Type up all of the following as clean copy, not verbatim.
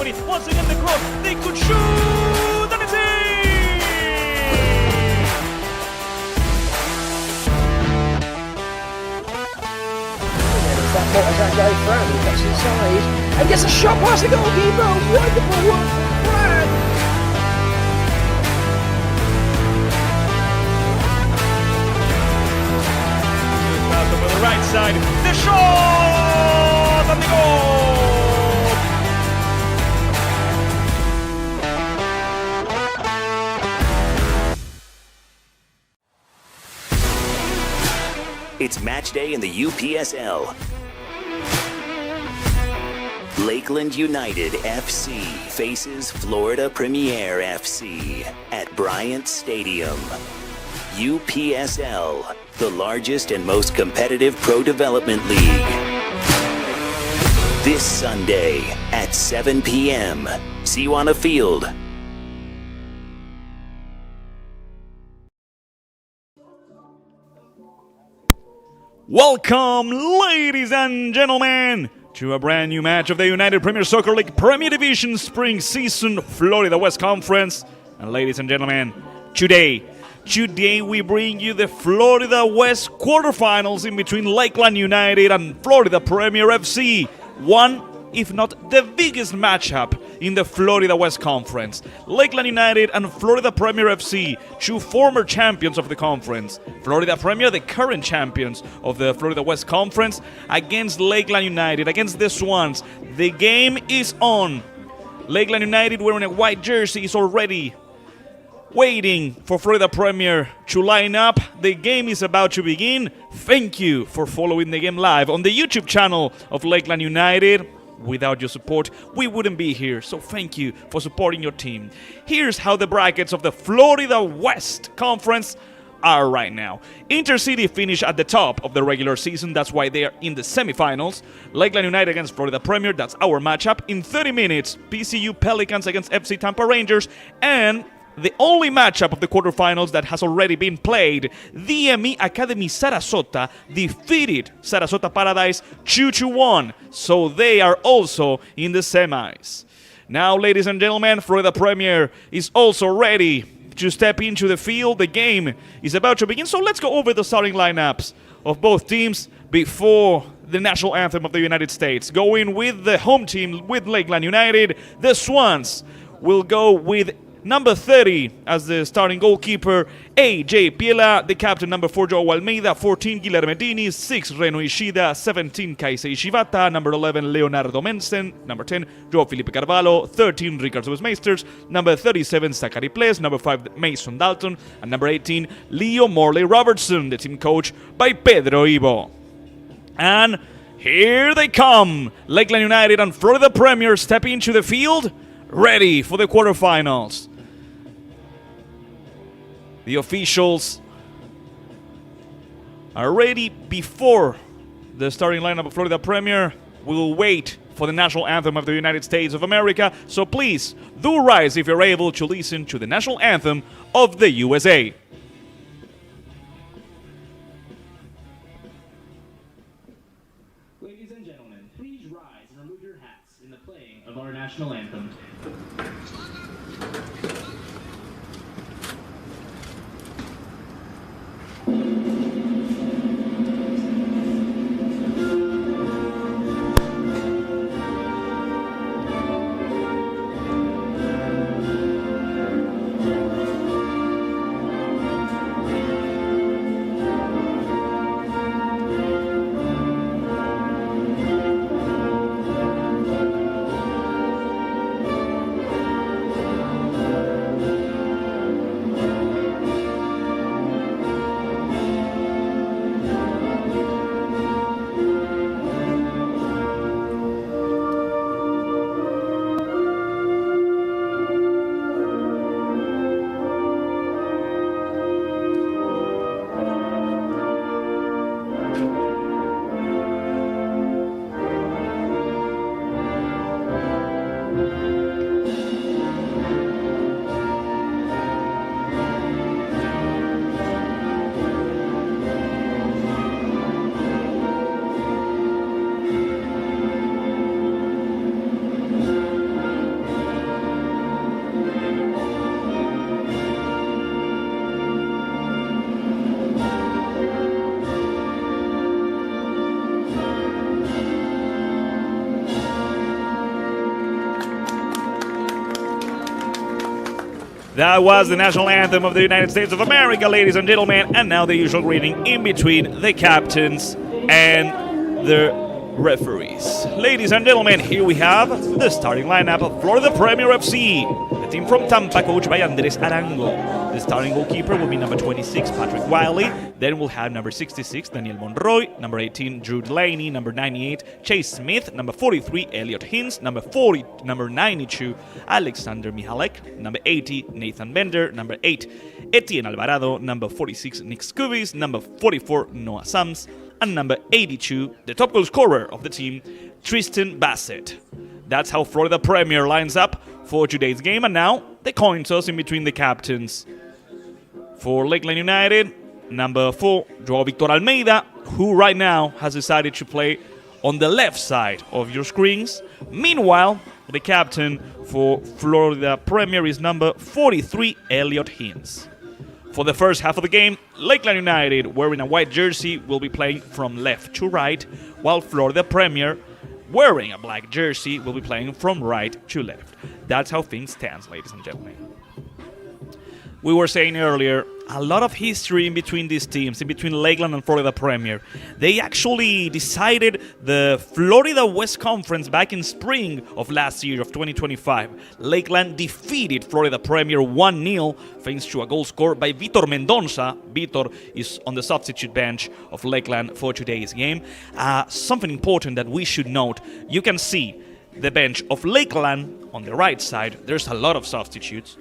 opportunity. Once again, the cross. They could shoot, and it's in! That Montezan guy Fran who gets inside and gets a shot past the goalkeeper. Wonderful work from Fran. Pass over the right side. The shot and the goal. It's match day in the UPSL. Lakeland United FC faces Florida Premier FC at Bryant Stadium. UPSL, the largest and most competitive pro development league. This Sunday at 7 p.m. See you on the field. Welcome, ladies and gentlemen, to a brand new match of the United Premier Soccer League Premier Division Spring Season Florida West Conference. And ladies and gentlemen, today we bring you the Florida West quarterfinals in between Lakeland United and Florida Premier FC. One, if not the biggest matchup in the Florida West Conference. Lakeland United and Florida Premier FC, two former champions of the conference. Florida Premier, the current champions of the Florida West Conference, against Lakeland United, against the Swans. The game is on. Lakeland United wearing a white jersey is already waiting for Florida Premier to line up. The game is about to begin. Thank you for following the game live on the YouTube channel of Lakeland United. Without your support, we wouldn't be here, so thank you for supporting your team. Here's how the brackets of the Florida West Conference are right now. Intercity finished at the top of the regular season, that's why they are in the semifinals. Lakeland United against Florida Premier, that's our matchup. In 30 minutes, PCU Pelicans against FC Tampa Rangers, and the only matchup of the quarterfinals that has already been played, DME Academy Sarasota defeated Sarasota Paradise 2-1, so they are also in the semis. Now, ladies and gentlemen, Florida Premier is also ready to step into the field. The game is about to begin, so let's go over the starting lineups of both teams before the national anthem of the United States. Going with the home team, with Lakeland United, the Swans will go with number 30 as the starting goalkeeper, A.J. Piela. The captain, number 4, Joe Almeida. 14, Guilherme Dini. 6, Reno Ishida. 17, Kaisei Shibata. Number 11, Leonardo Mensen. Number 10, Joao Felipe Carvalho. 13, Ricardo Meisters. Number 37, Zachary Ples. Number 5, Mason Dalton. And number 18, Leo Morley Robertson, the team coach by Pedro Ivo. And here they come. Lakeland United and Florida Premier step into the field, ready for the quarterfinals. The officials are ready before the starting lineup of Florida Premier. We will wait for the national anthem of the United States of America, so please do rise if you're able to listen to the national anthem of the USA. Ladies and gentlemen, please rise and remove your hats in the playing of our national anthem. That was the national anthem of the United States of America, ladies and gentlemen, and now the usual greeting in between the captains and the referees. Ladies and gentlemen, here we have the starting lineup of Florida Premier FC. The team from Tampa, coached by Andres Arango. The starting goalkeeper will be number 26, Patrick Wiley. Then we'll have number 66, Daniel Monroy. Number 18, Drew Delaney. Number 98, Chase Smith. Number 43, Elliot Hines. Number 92, Alexander Mihalek. Number 80, Nathan Bender. Number 8, Etienne Alvarado. Number 46, Nick Scoobies. Number 44, Noah Sams. And number 82, the top goal scorer of the team, Tristan Bassett. That's how Florida Premier lines up for today's game. And now, the coin toss in between the captains. For Lakeland United, number 4, Joao Victor Almeida, who right now has decided to play on the left side of your screens. Meanwhile, the captain for Florida Premier is number 43, Elliot Hines. For the first half of the game, Lakeland United, wearing a white jersey, will be playing from left to right, while Florida Premier, wearing a black jersey, will be playing from right to left. That's how things stand, ladies and gentlemen. We were saying earlier, a lot of history in between these teams, in between Lakeland and Florida Premier. They actually decided the Florida West Conference back in spring of last year, of 2025. Lakeland defeated Florida Premier 1-0 thanks to a goal scored by Vitor Mendonça. Vitor is on the substitute bench of Lakeland for today's game. Something important that we should note, you can see the bench of Lakeland on the right side. There's a lot of substitutes.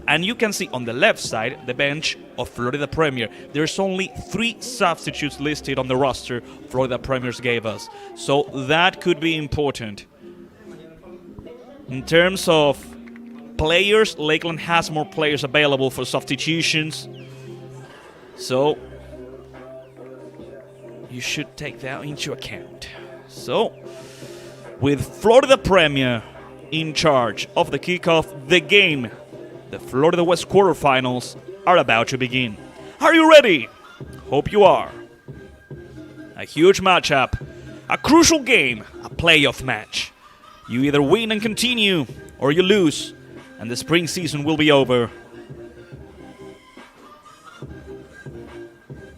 And you can see on the left side the bench of Florida Premier. There's only 3 substitutes listed on the roster Florida Premiers gave us. So that could be important. In terms of players, Lakeland has more players available for substitutions. So you should take that into account. So with Florida Premier in charge of the kickoff, the game, the Florida West quarterfinals, are about to begin. Are you ready? Hope you are. A huge matchup, a crucial game, a playoff match. You either win and continue, or you lose, and the spring season will be over.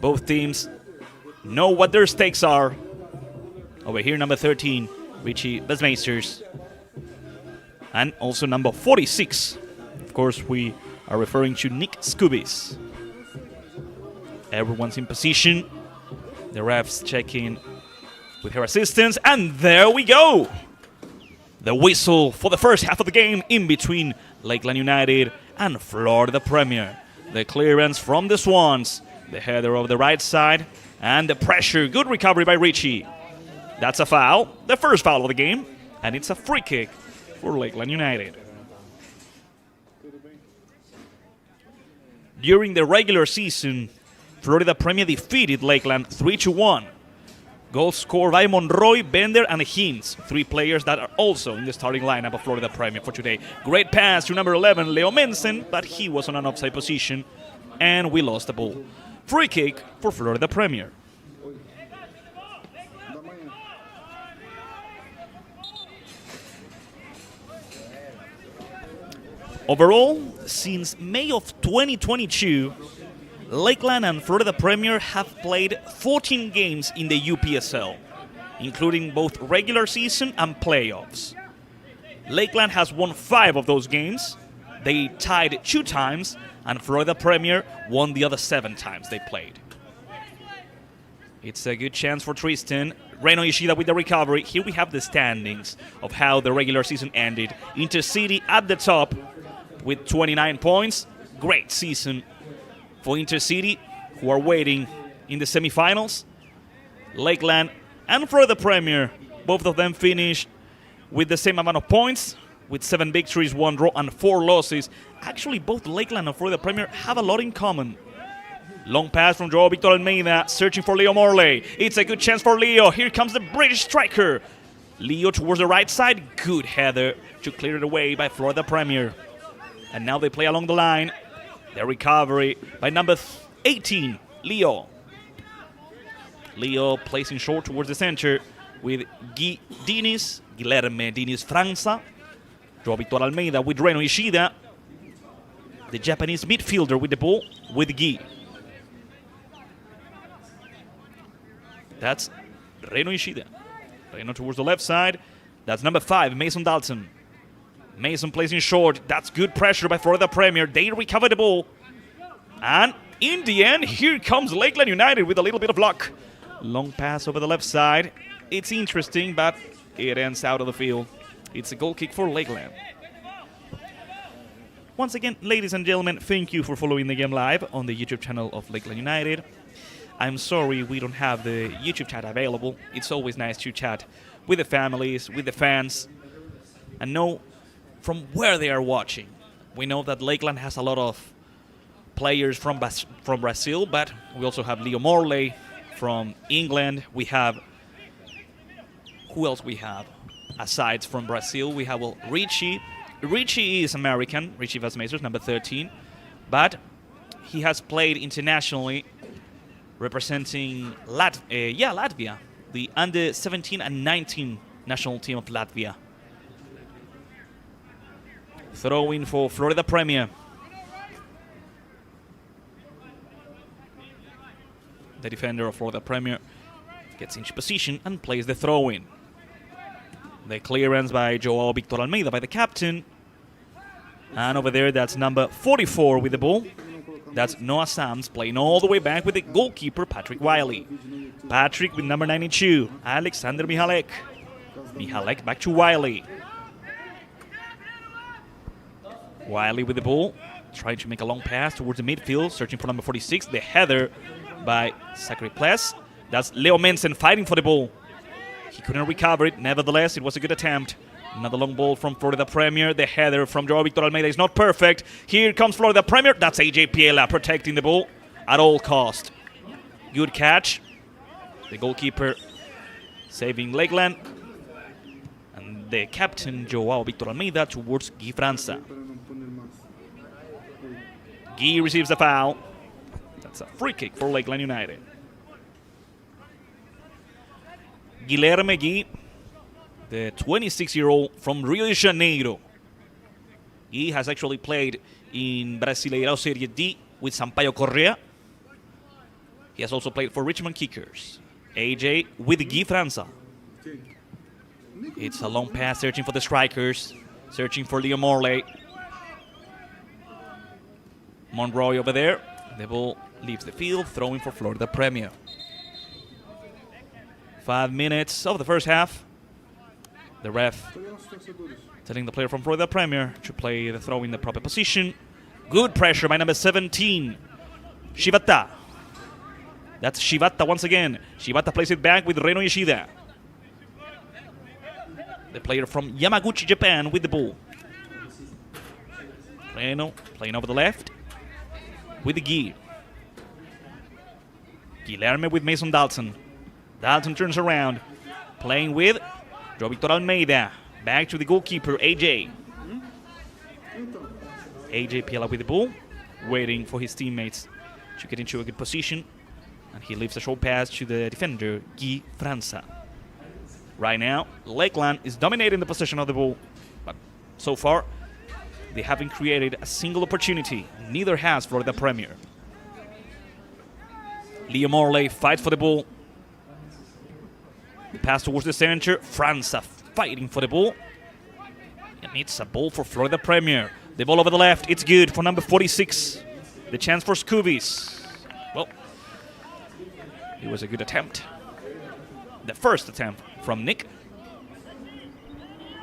Both teams know what their stakes are. Over here, number 13, Richie Besmeisters. And also number 46. Of course, we are referring to Nick Scoobies. Everyone's in position. The refs checking with her assistants. And there we go. The whistle for the first half of the game in between Lakeland United and Florida Premier. The clearance from the Swans. The header over the right side. And the pressure. Good recovery by Richie. That's a foul. The first foul of the game. And it's a free kick for Lakeland United. During the regular season, Florida Premier defeated Lakeland 3-1. Goals scored by Monroy, Bender, and Hines, 3 players that are also in the starting lineup of Florida Premier for today. Great pass to number 11, Leo Mensen, but he was on an offside position, and we lost the ball. Free kick for Florida Premier. Overall, since May of 2022, Lakeland and Florida Premier have played 14 games in the UPSL, including both regular season and playoffs. Lakeland has won 5 of those games. They tied 2 times, and Florida Premier won the other 7 times they played. It's a good chance for Tristan. Reno Ishida with the recovery. Here we have the standings of how the regular season ended. Intercity at the top with 29 points. Great season for Intercity, who are waiting in the semifinals. Lakeland and Florida Premier, both of them finished with the same amount of points, with 7 victories, 1 draw, and 4 losses. Actually, both Lakeland and Florida Premier have a lot in common. Long pass from Joao Victor Almeida, searching for Leo Morley. It's a good chance for Leo. Here comes the British striker. Leo towards the right side. Good header to clear it away by Florida Premier. And now they play along the line. The recovery by number 18, Leo. Leo placing short towards the center with Guilherme Diniz França. Joao Victor Almeida with Reno Ishida. the Japanese midfielder with the ball with Gi. That's Reno Ishida. Reno towards the left side. That's number 5, Mason Dalton. Mason plays in short. That's good pressure by Florida Premier. They recover the ball. And in the end, here comes Lakeland United with a little bit of luck. Long pass over the left side. It's interesting, but it ends out of the field. It's a goal kick for Lakeland. Once again, ladies and gentlemen, thank you for following the game live on the YouTube channel of Lakeland United. I'm sorry we don't have the YouTube chat available. It's always nice to chat with the families, with the fans, and know from where they are watching. We know that Lakeland has a lot of players from Brazil, but we also have Leo Morley from England. We have, who else we have? Aside from Brazil, we have, well, Richie. Richie is American, Richie Vasmezers, number 13, but he has played internationally representing Latvia, the under 17 and 19 national team of Latvia. Throw-in for Florida Premier. The defender of Florida Premier gets into position and plays the throw-in. The clearance by Joao Victor Almeida, by the captain. And over there, that's number 44 with the ball. That's Noah Sams playing all the way back with the goalkeeper, Patrick Wiley. Patrick with number 92, Alexander Mihalek. Mihalek back to Wiley. Wiley with the ball, trying to make a long pass towards the midfield, searching for number 46. The header by Zachary Pless. That's Leo Mensen fighting for the ball. He couldn't recover it. Nevertheless, it was a good attempt. Another long ball from Florida Premier. The header from Joao Victor Almeida is not perfect. Here comes Florida Premier. That's AJ Piela protecting the ball at all cost. Good catch. The goalkeeper saving Lakeland. And the captain, Joao Victor Almeida, towards Guy França. Guy receives the foul. That's a free kick for Lakeland United. Guilherme Gui, the 26-year-old from Rio de Janeiro. He has actually played in Brasileirão Serie D with Sampaio Correa. He has also played for Richmond Kickers. AJ with Guy França. It's a long pass searching for the strikers, searching for Leo Morley. Monroy over there. The ball leaves the field, throwing for Florida Premier. 5 minutes of the first half. The ref telling the player from Florida Premier to play the throw in the proper position. Good pressure by number 17, Shibata. That's Shibata once again. Shibata plays it back with Reno Ishida. The player from Yamaguchi, Japan, with the ball. Reno playing over the left with the Guy. Guilherme with Mason Dalton. Dalton turns around, playing with Joao Victor Almeida. Back to the goalkeeper, AJ. AJ Piela with the ball, waiting for his teammates to get into a good position. And he leaves a short pass to the defender, Guy França. Right now, Lakeland is dominating the possession of the ball. But so far, they haven't created a single opportunity. Neither has Florida Premier. Leo Morley fights for the ball. The pass towards the center. França fighting for the ball. And it's a ball for Florida Premier. The ball over the left. It's good for number 46. The chance for Scoobies. Well, it was a good attempt. The first attempt from Nick.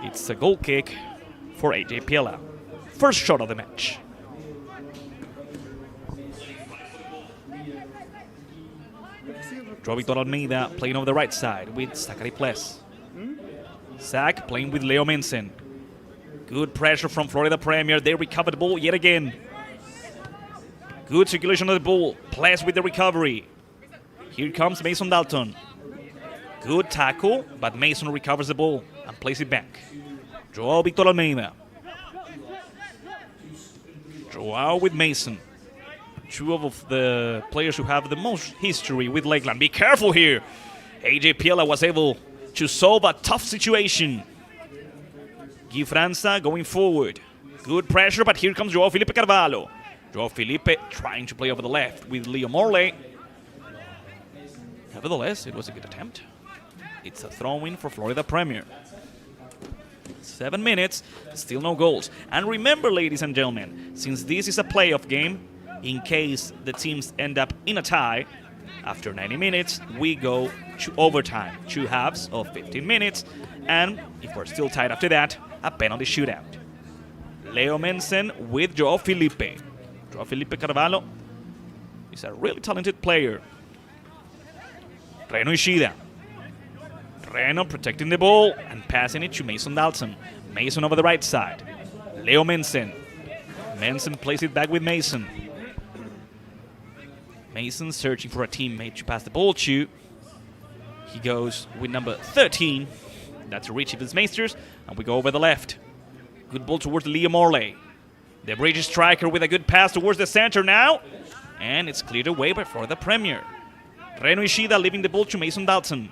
It's a goal kick for AJ Piela. First shot of the match. Joao Victor Almeida playing over the right side with Zachary Pless. Zach playing with Leo Mensen. Good pressure from Florida Premier. They recover the ball yet again. Good circulation of the ball. Pless with the recovery. Here comes Mason Dalton. Good tackle, but Mason recovers the ball and plays it back. Joao Victor Almeida. Joao with Mason. Two of the players who have the most history with Lakeland. Be careful here. AJ Piela was able to solve a tough situation. Guy França going forward. Good pressure, but here comes Joao Felipe Carvalho. Joao Felipe trying to play over the left with Leo Morley. Nevertheless, it was a good attempt. It's a throw-in for Florida Premier. 7 minutes, still no goals. And remember, ladies and gentlemen, since this is a playoff game, in case the teams end up in a tie, after 90 minutes, we go to overtime. 2 halves of 15 minutes. And if we're still tied after that, a penalty shootout. Leo Mensen with Joao Felipe. Joao Felipe Carvalho is a really talented player. Reno Ishida. Reno protecting the ball and passing it to Mason Dalton. Mason over the right side. Leo Mensen. Mensen plays it back with Mason. Mason searching for a teammate to pass the ball to. He goes with number 13. That's Richie Vismeisters. And we go over the left. Good ball towards Leo Morley. The British striker with a good pass towards the center now. And it's cleared away by Florida Premier. Reno Ishida leaving the ball to Mason Dalton.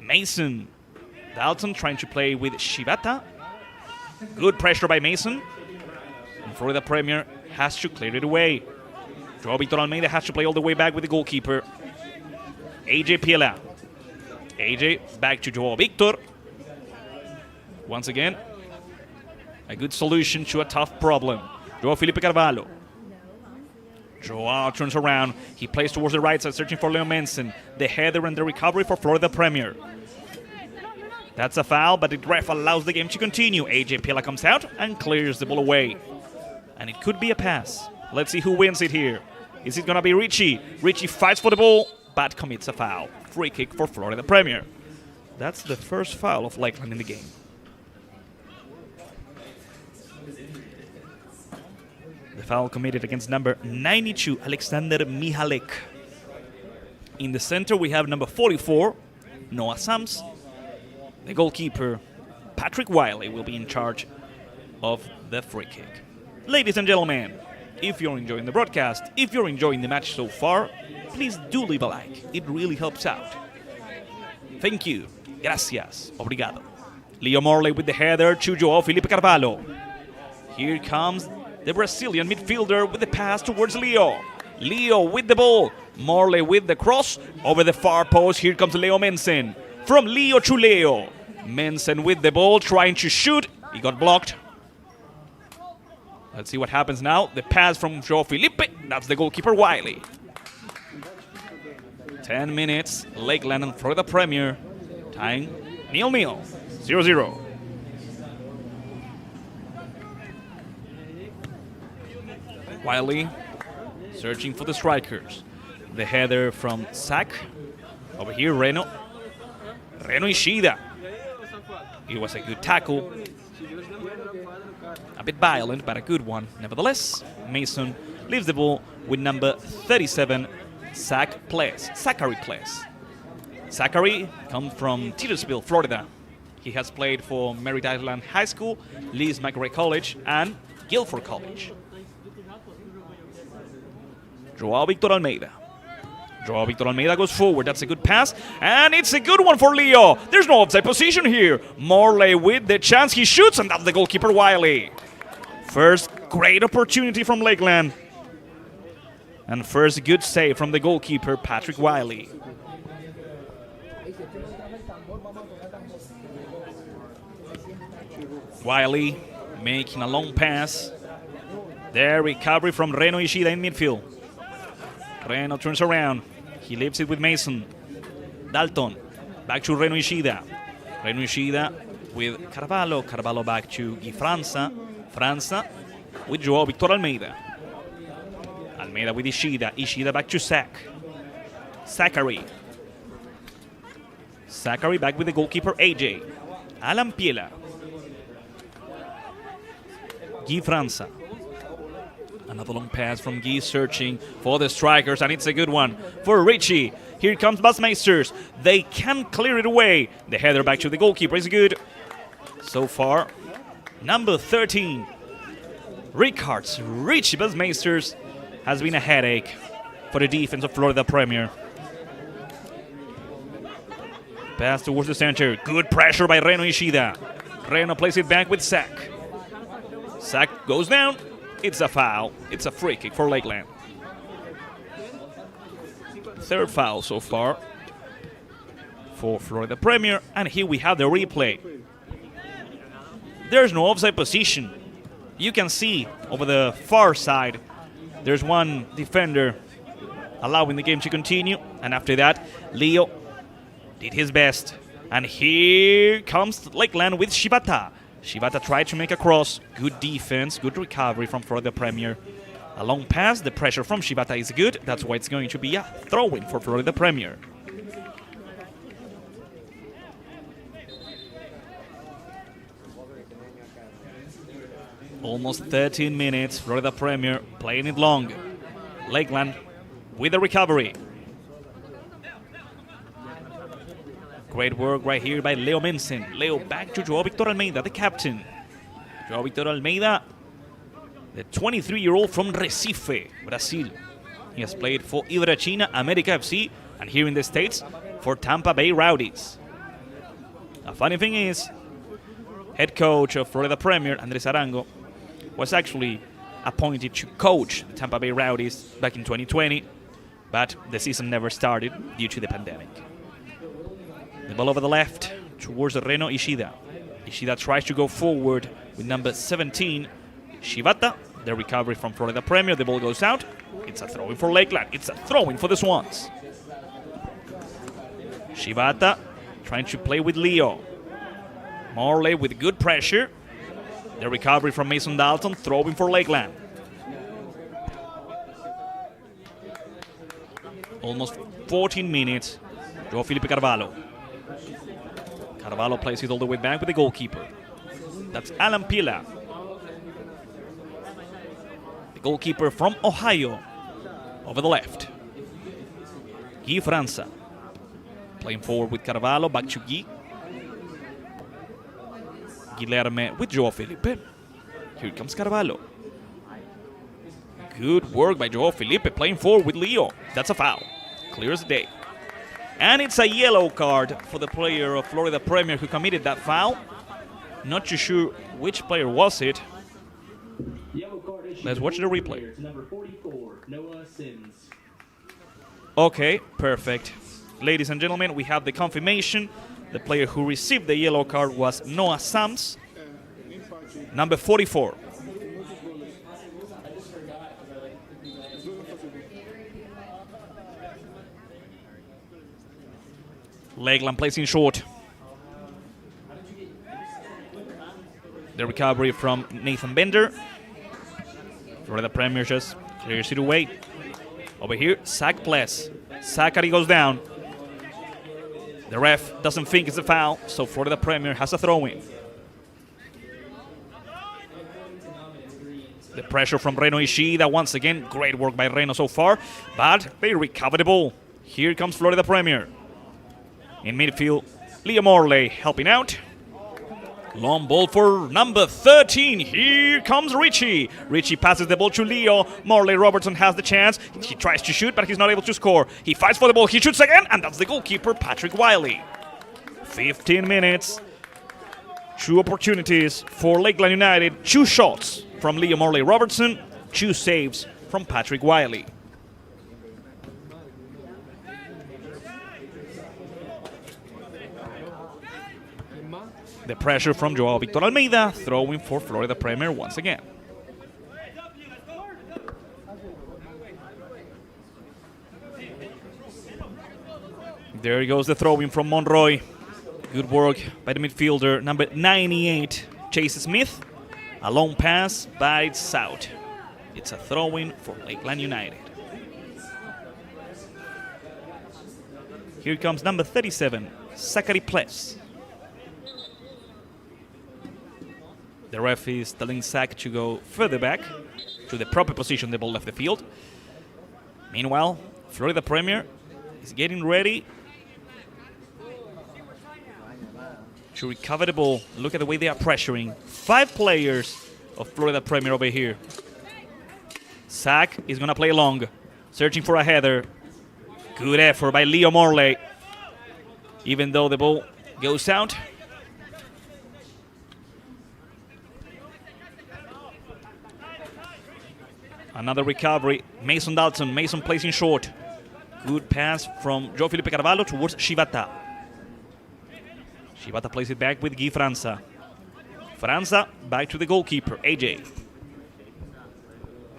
Mason. Dalton trying to play with Shibata. Good pressure by Mason. And Florida Premier has to clear it away. Joao Victor Almeida has to play all the way back with the goalkeeper. AJ Piela. AJ back to Joao Victor. Once again, a good solution to a tough problem. Joao Felipe Carvalho. Joao turns around. He plays towards the right side, searching for Leo Mensen. The header and the recovery for Florida Premier. That's a foul, but the ref allows the game to continue. AJ Piela comes out and clears the ball away. And it could be a pass. Let's see who wins it here. Is it going to be Richie? Richie fights for the ball, but commits a foul. Free kick for Florida Premier. That's the first foul of Lakeland in the game. The foul committed against number 92, Alexander Mihalek. In the center, we have number 44, Noah Sams. The goalkeeper, Patrick Wiley, will be in charge of the free kick. Ladies and gentlemen, if you're enjoying the broadcast, if you're enjoying the match so far, please do leave a like. It really helps out. Thank you. Gracias. Obrigado. Leo Morley with the header to Joao Felipe Carvalho. Here comes the Brazilian midfielder with the pass towards Leo. Leo with the ball. Morley with the cross over the far post. Here comes Leo Mensen. From Leo to Leo. Mensen with the ball trying to shoot. He got blocked. Let's see what happens now. The pass from Joao Felipe. That's the goalkeeper Wiley. 10 minutes. Lakeland and Florida Premier tying 0-0. 0-0. Wiley searching for the strikers. The header from Sack. Over here, Reno Ishida. It was a good tackle. A bit violent, but a good one. Nevertheless, Mason leaves the ball with number 37, Zachary Place. Zachary comes from Titusville, Florida. He has played for Merritt Island High School, Lee's McRae College, and Guilford College. Joao Victor Almeida. Joao Victor Almeida goes forward. That's a good pass. And it's a good one for Leo. There's no offside position here. Morley with the chance. He shoots, and that's the goalkeeper Wiley. First great opportunity from Lakeland. And first good save from the goalkeeper, Patrick Wiley. Wiley making a long pass. There, recovery from Reno Ishida in midfield. Reno turns around. He leaves it with Mason. Dalton. Back to Reno Ishida. Reno Ishida with Carvalho. Carvalho back to Guy Franza. Franza with Joao Victor Almeida. Almeida with Ishida. Ishida back to Zachary. Zachary back with the goalkeeper AJ. Alan Piela. Guy Franza. Another long pass from Guy searching for the strikers, and it's a good one for Richie. Here comes Busmeisters. They can clear it away. The header back to the goalkeeper is good. So far, number 13, Richie Busmeisters, has been a headache for the defense of Florida Premier. Pass towards the center. Good pressure by Reno Ishida. Reno plays it back with Zach. Sack goes down. It's a foul. It's a free kick for Lakeland. Third foul so far for Florida Premier. And here we have the replay. There's no offside position. You can see over the far side, there's one defender allowing the game to continue. And after that, Leo did his best. And here comes Lakeland with Shibata. Shibata tried to make a cross. Good defense, good recovery from Florida Premier. A long pass, the pressure from Shibata is good. That's why it's going to be a throw-in for Florida Premier. Almost 13 minutes, Florida Premier playing it long. Lakeland with the recovery. Great work right here by Leo Mensen. Leo back to Joao Victor Almeida, the captain. Joao Victor Almeida, the 23-year-old from Recife, Brazil. He has played for Ibrachina, America FC, and here in the States for Tampa Bay Rowdies. A funny thing is, head coach of Florida Premier, Andres Arango, was actually appointed to coach the Tampa Bay Rowdies back in 2020, but the season never started due to the pandemic. The ball over the left towards Reno Ishida. Ishida tries to go forward with number 17, Shibata. The recovery from Florida Premier. The ball goes out. It's a throw-in for Lakeland. It's a throw-in for the Swans. Shibata trying to play with Leo. Morley with good pressure. The recovery from Mason Dalton. Throw-in for Lakeland. Almost 14 minutes. Joao Felipe Carvalho. Carvalho plays it all the way back with the goalkeeper. That's Alan Pila. The goalkeeper from Ohio. Over the left. Guy França. Playing forward with Carvalho. Back to Guy. Guilherme with Joao Felipe. Here comes Carvalho. Good work by Joao Felipe playing forward with Leo. That's a foul. Clear as day. And it's a yellow card for the player of Florida Premier who committed that foul. Not too sure which player was it. Let's watch the replay. Number 44, Noah Sims. Okay, perfect. Ladies and gentlemen, we have the confirmation. The player who received the yellow card was Noah Sims, number 44. Lakeland plays in short. The recovery from Nathan Bender. Florida Premier just clears it away. Over here, Sack plays. Zachary goes down. The ref doesn't think it's a foul, so Florida Premier has a throw-in. The pressure from Reno Ishida once again. Great work by Reno so far, but they recover the ball. Here comes Florida Premier. In midfield, Leo Morley helping out. Long ball for number 13. Here comes Richie. Richie passes the ball to Leo. Morley Robertson has the chance. He tries to shoot, but he's not able to score. He fights for the ball. He shoots again, and that's the goalkeeper, Patrick Wiley. 15 minutes. 2 opportunities for Lakeland United. 2 shots from Leo Morley Robertson. 2 saves from Patrick Wiley. The pressure from Joao Victor Almeida, throwing for Florida Premier once again. There goes the throwing from Monroy. Good work by the midfielder, number 98, Chase Smith. A long pass bites out. It's a throw-in for Lakeland United. Here comes number 37, Zachary Pless. The ref is telling Zach to go further back to the proper position the ball left the field. Meanwhile, Florida Premier is getting ready to recover the ball. Look at the way they are pressuring. 5 players of Florida Premier over here. Zach is going to play long, searching for a header. Good effort by Leo Morley. Even though the ball goes out. Another recovery. Mason Dalton. Mason plays in short. Good pass from João Felipe Carvalho towards Shibata. Shibata plays it back with Guy França. França back to the goalkeeper, AJ.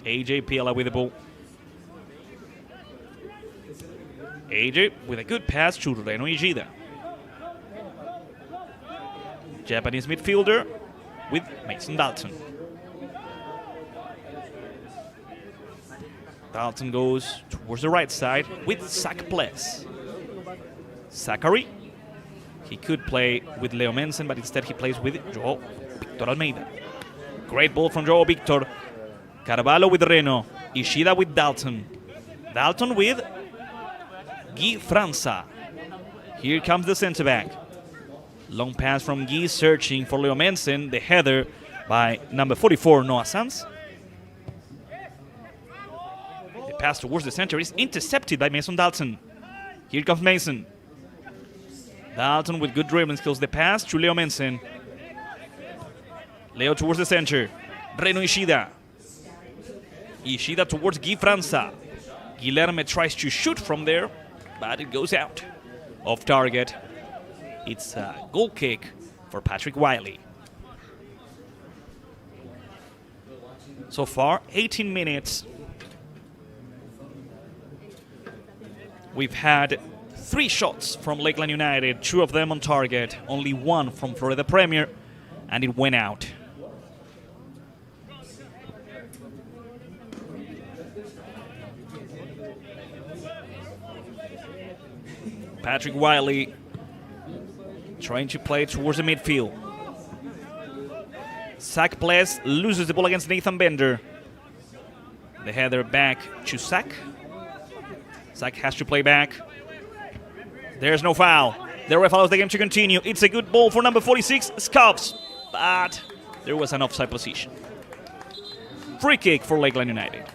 AJ Piela with the ball. AJ with a good pass to Reno Ishida. Japanese midfielder with Mason Dalton. Dalton goes towards the right side with Zach Pless. Zachary. He could play with Leo Mensen, but instead he plays with João Victor Almeida. Great ball from João Victor. Carvalho with Reno. Ishida with Dalton. Dalton with Guy França. Here comes the center back. Long pass from Guy, searching for Leo Mensen. The header by number 44, Noah Sanz. The pass towards the center is intercepted by Mason Dalton. Here comes Mason. Dalton with good dribbling skills. The pass to Leo Mensen. Leo towards the center. Reno Ishida. Ishida towards Guy França. Guilherme tries to shoot from there, but it goes out. Off target. It's a goal kick for Patrick Wiley. So far, 18 minutes. We've had 3 shots from Lakeland United, 2 of them on target, only 1 from Florida Premier, and it went out. Patrick Wiley trying to play towards the midfield. Zach Pless loses the ball against Nathan Bender. The header back to Zach. Zach has to play back. There's no foul. The ref allows the game to continue. It's a good ball for number 46, Scobbs. But there was an offside position. Free kick for Lakeland United.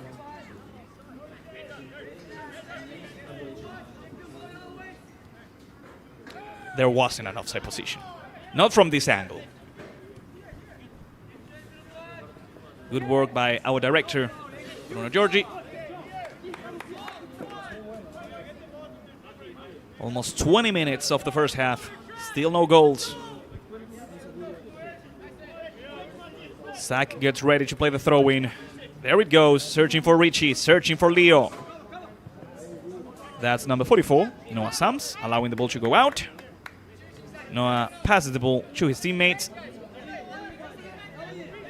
There wasn't an offside position. Not from this angle. Good work by our director, Bruno Giorgi. Almost 20 minutes of the first half. Still no goals. Zach gets ready to play the throw-in. There it goes, searching for Richie, searching for Leo. That's number 44, Noah Sams, allowing the ball to go out. Noah passes the ball to his teammates.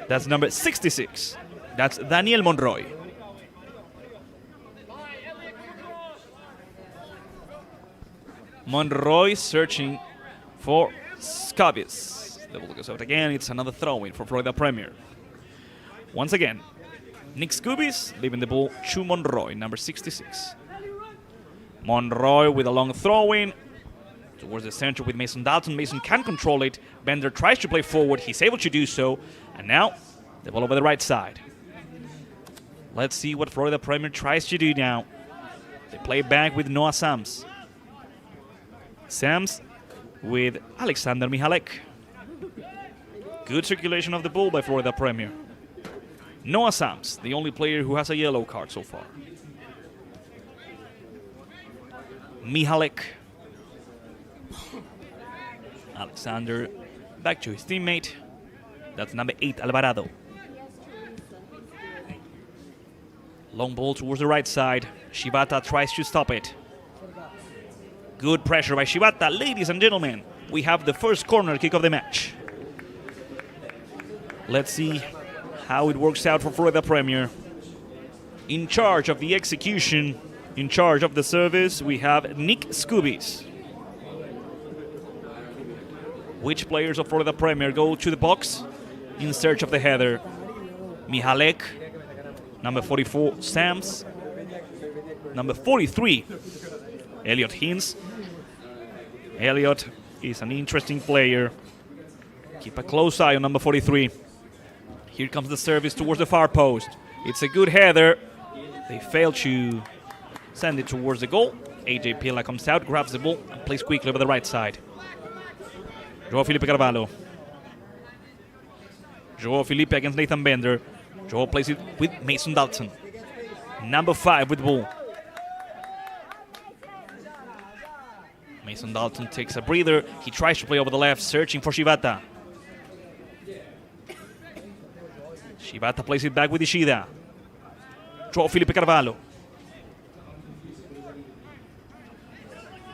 That's number 66. That's Daniel Monroy. Monroy searching for Scabies. The ball goes out again. It's another throw-in for Florida Premier. Once again, Nick Scoobies leaving the ball to Monroy, number 66. Monroy with a long throw-in towards the center with Mason Dalton. Mason can control it. Bender tries to play forward. He's able to do so. And now, the ball over the right side. Let's see what Florida Premier tries to do now. They play back with Noah Sams. Sams with Alexander Mihalek. Good circulation of the ball by Florida Premier. Noah Sams, the only player who has a yellow card so far. Mihalek. Alexander back to his teammate. That's number 8, Alvarado. Long ball towards the right side. Shibata tries to stop it. Good pressure by Shibata. Ladies and gentlemen, we have the first corner kick of the match. Let's see how it works out for Florida Premier. In charge of the execution, in charge of the service, we have Nick Scoobies. Which players of Florida Premier go to the box in search of the header? Mihalek, number 44, Sams, number 43, Elliot Hines. Elliot is an interesting player. Keep a close eye on number 43. Here comes the service towards the far post. It's a good header. They fail to send it towards the goal. AJ Pila comes out, grabs the ball, and plays quickly over the right side. João Felipe Carvalho. João Felipe against Nathan Bender. João plays it with Mason Dalton. Number 5 with the ball. Mason Dalton takes a breather. He tries to play over the left, searching for Shibata. Shibata plays it back with Ishida. Joao Felipe Carvalho.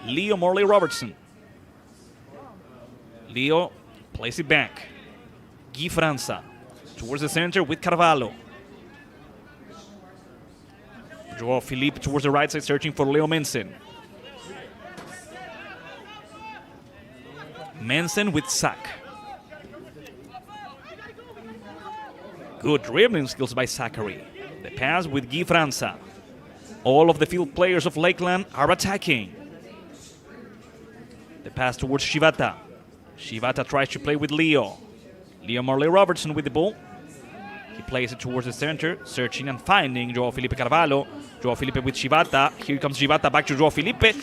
Leo Morley Robertson. Leo plays it back. Guy França towards the center with Carvalho. Joao Felipe towards the right side, searching for Leo Mensen. Mensen with Sack. Good dribbling skills by Zachary. The pass with Guy França. All of the field players of Lakeland are attacking. The pass towards Shibata. Shibata tries to play with Leo. Leo Morley Robertson with the ball. He plays it towards the center, searching and finding Joao Felipe Carvalho. Joao Felipe with Shibata. Here comes Shibata back to Joao Felipe.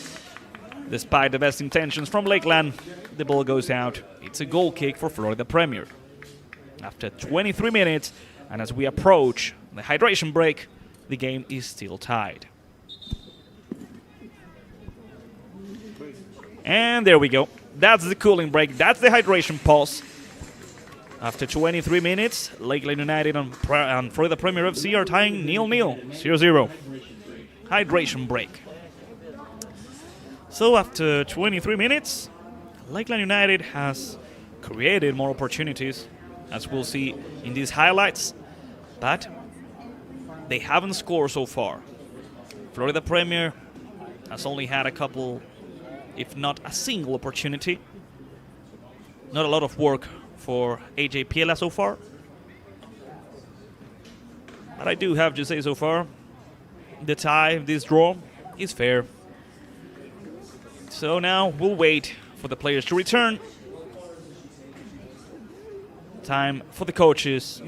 Despite the best intentions from Lakeland, the ball goes out. It's a goal kick for Florida Premier. After 23 minutes, and as we approach the hydration break, the game is still tied. And there we go. That's the cooling break. That's the hydration pause. After 23 minutes, Lakeland United and Florida Premier FC are tying 0-0, 0-0. Hydration break. So after 23 minutes, Lakeland United has created more opportunities, as we'll see in these highlights, but they haven't scored so far. Florida Premier has only had a couple, if not a single opportunity. Not a lot of work for AJ Piela so far. But I do have to say so far, the tie, this draw, is fair. So now we'll wait for the players to return. Time for the coaches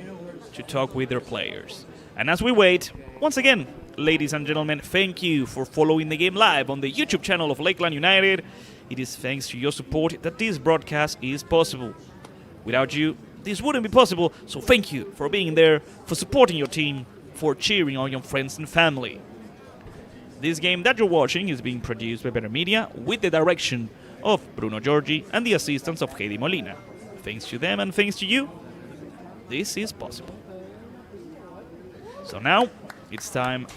to talk with their players. And as we wait, once again, ladies and gentlemen, thank you for following the game live on the YouTube channel of Lakeland United. It is thanks to your support that this broadcast is possible. Without you, this wouldn't be possible, so thank you for being there, for supporting your team, for cheering on your friends and family. This game that you're watching is being produced by Better Media with the direction of Bruno Giorgi and the assistance of Heidi Molina. Thanks to them and thanks to you, this is possible. So now, it's time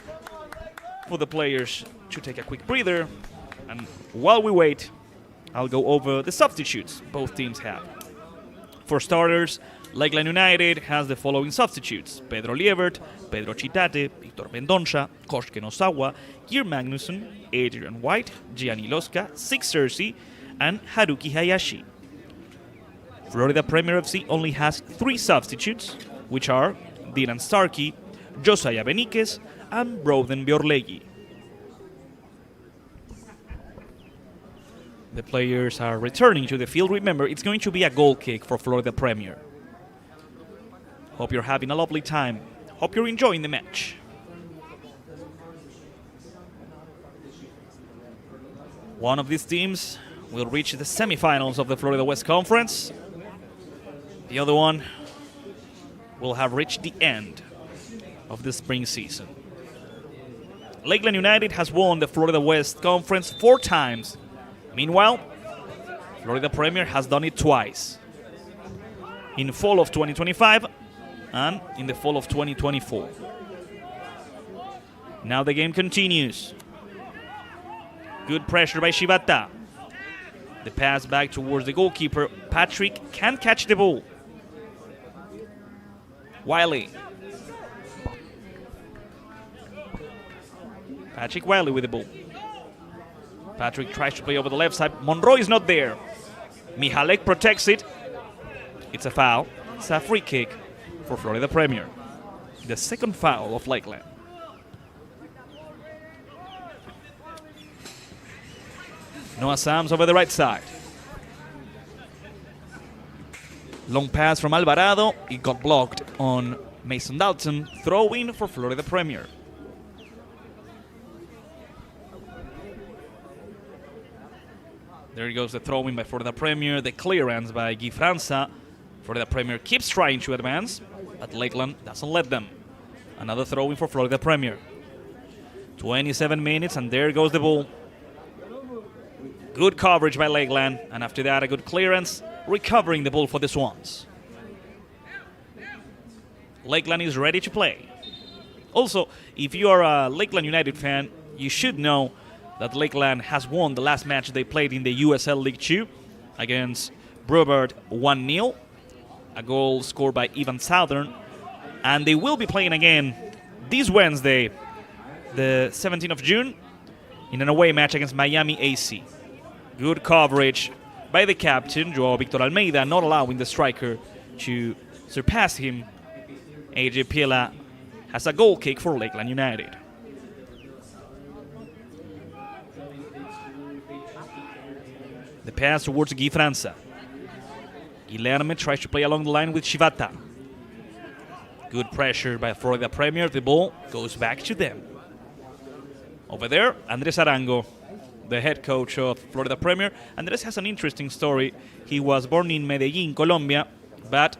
for the players to take a quick breather, and while we wait, I'll go over the substitutes both teams have. For starters, Lakeland United has the following substitutes: Pedro Lievert, Pedro Chitate, Victor Mendonça, Kosuke Nosawa, Geir Magnussen, Adrian White, Gianni Losca, Sig Cersei, and Haruki Hayashi. Florida Premier FC only has 3 substitutes, which are Dylan Starkey, Josiah Beniquez, and Broden Biorlegi. The players are returning to the field. Remember, it's going to be a goal kick for Florida Premier. Hope you're having a lovely time. Hope you're enjoying the match. One of these teams will reach the semifinals of the Florida West Conference. The other one will have reached the end of the spring season. Lakeland United has won the Florida West Conference 4 times. Meanwhile, Florida Premier has done it twice. In fall of 2025 and in the fall of 2024. Now the game continues. Good pressure by Shibata. The pass back towards the goalkeeper. Patrick can't catch the ball. Wiley. Patrick Wiley with the ball. Patrick tries to play over the left side. Monroe is not there. Mihalek protects it. It's a foul. It's a free kick for Florida Premier. The second foul of Lakeland. Noah Sams over the right side. Long pass from Alvarado. It got blocked on Mason Dalton. Throw in for Florida Premier. There goes the throw-in by Florida Premier. The clearance by Guy França. Florida Premier keeps trying to advance, but Lakeland doesn't let them. Another throw-in for Florida Premier. 27 minutes, and there goes the ball. Good coverage by Lakeland, and after that, a good clearance, recovering the ball for the Swans. Lakeland is ready to play. Also, if you are a Lakeland United fan, you should know that Lakeland has won the last match they played in the USL League 2 against Brevard 1-0, a goal scored by Ivan Southern, and they will be playing again this Wednesday, the 17th of June, in an away match against Miami AC. Good coverage by the captain, Joao Victor Almeida, not allowing the striker to surpass him. AJ Piela has a goal kick for Lakeland United. The pass towards Guy Franza. Guilherme tries to play along the line with Shivata. Good pressure by Florida Premier. The ball goes back to them. Over there, Andres Arango, the head coach of Florida Premier. Andres has an interesting story. He was born in Medellin, Colombia, but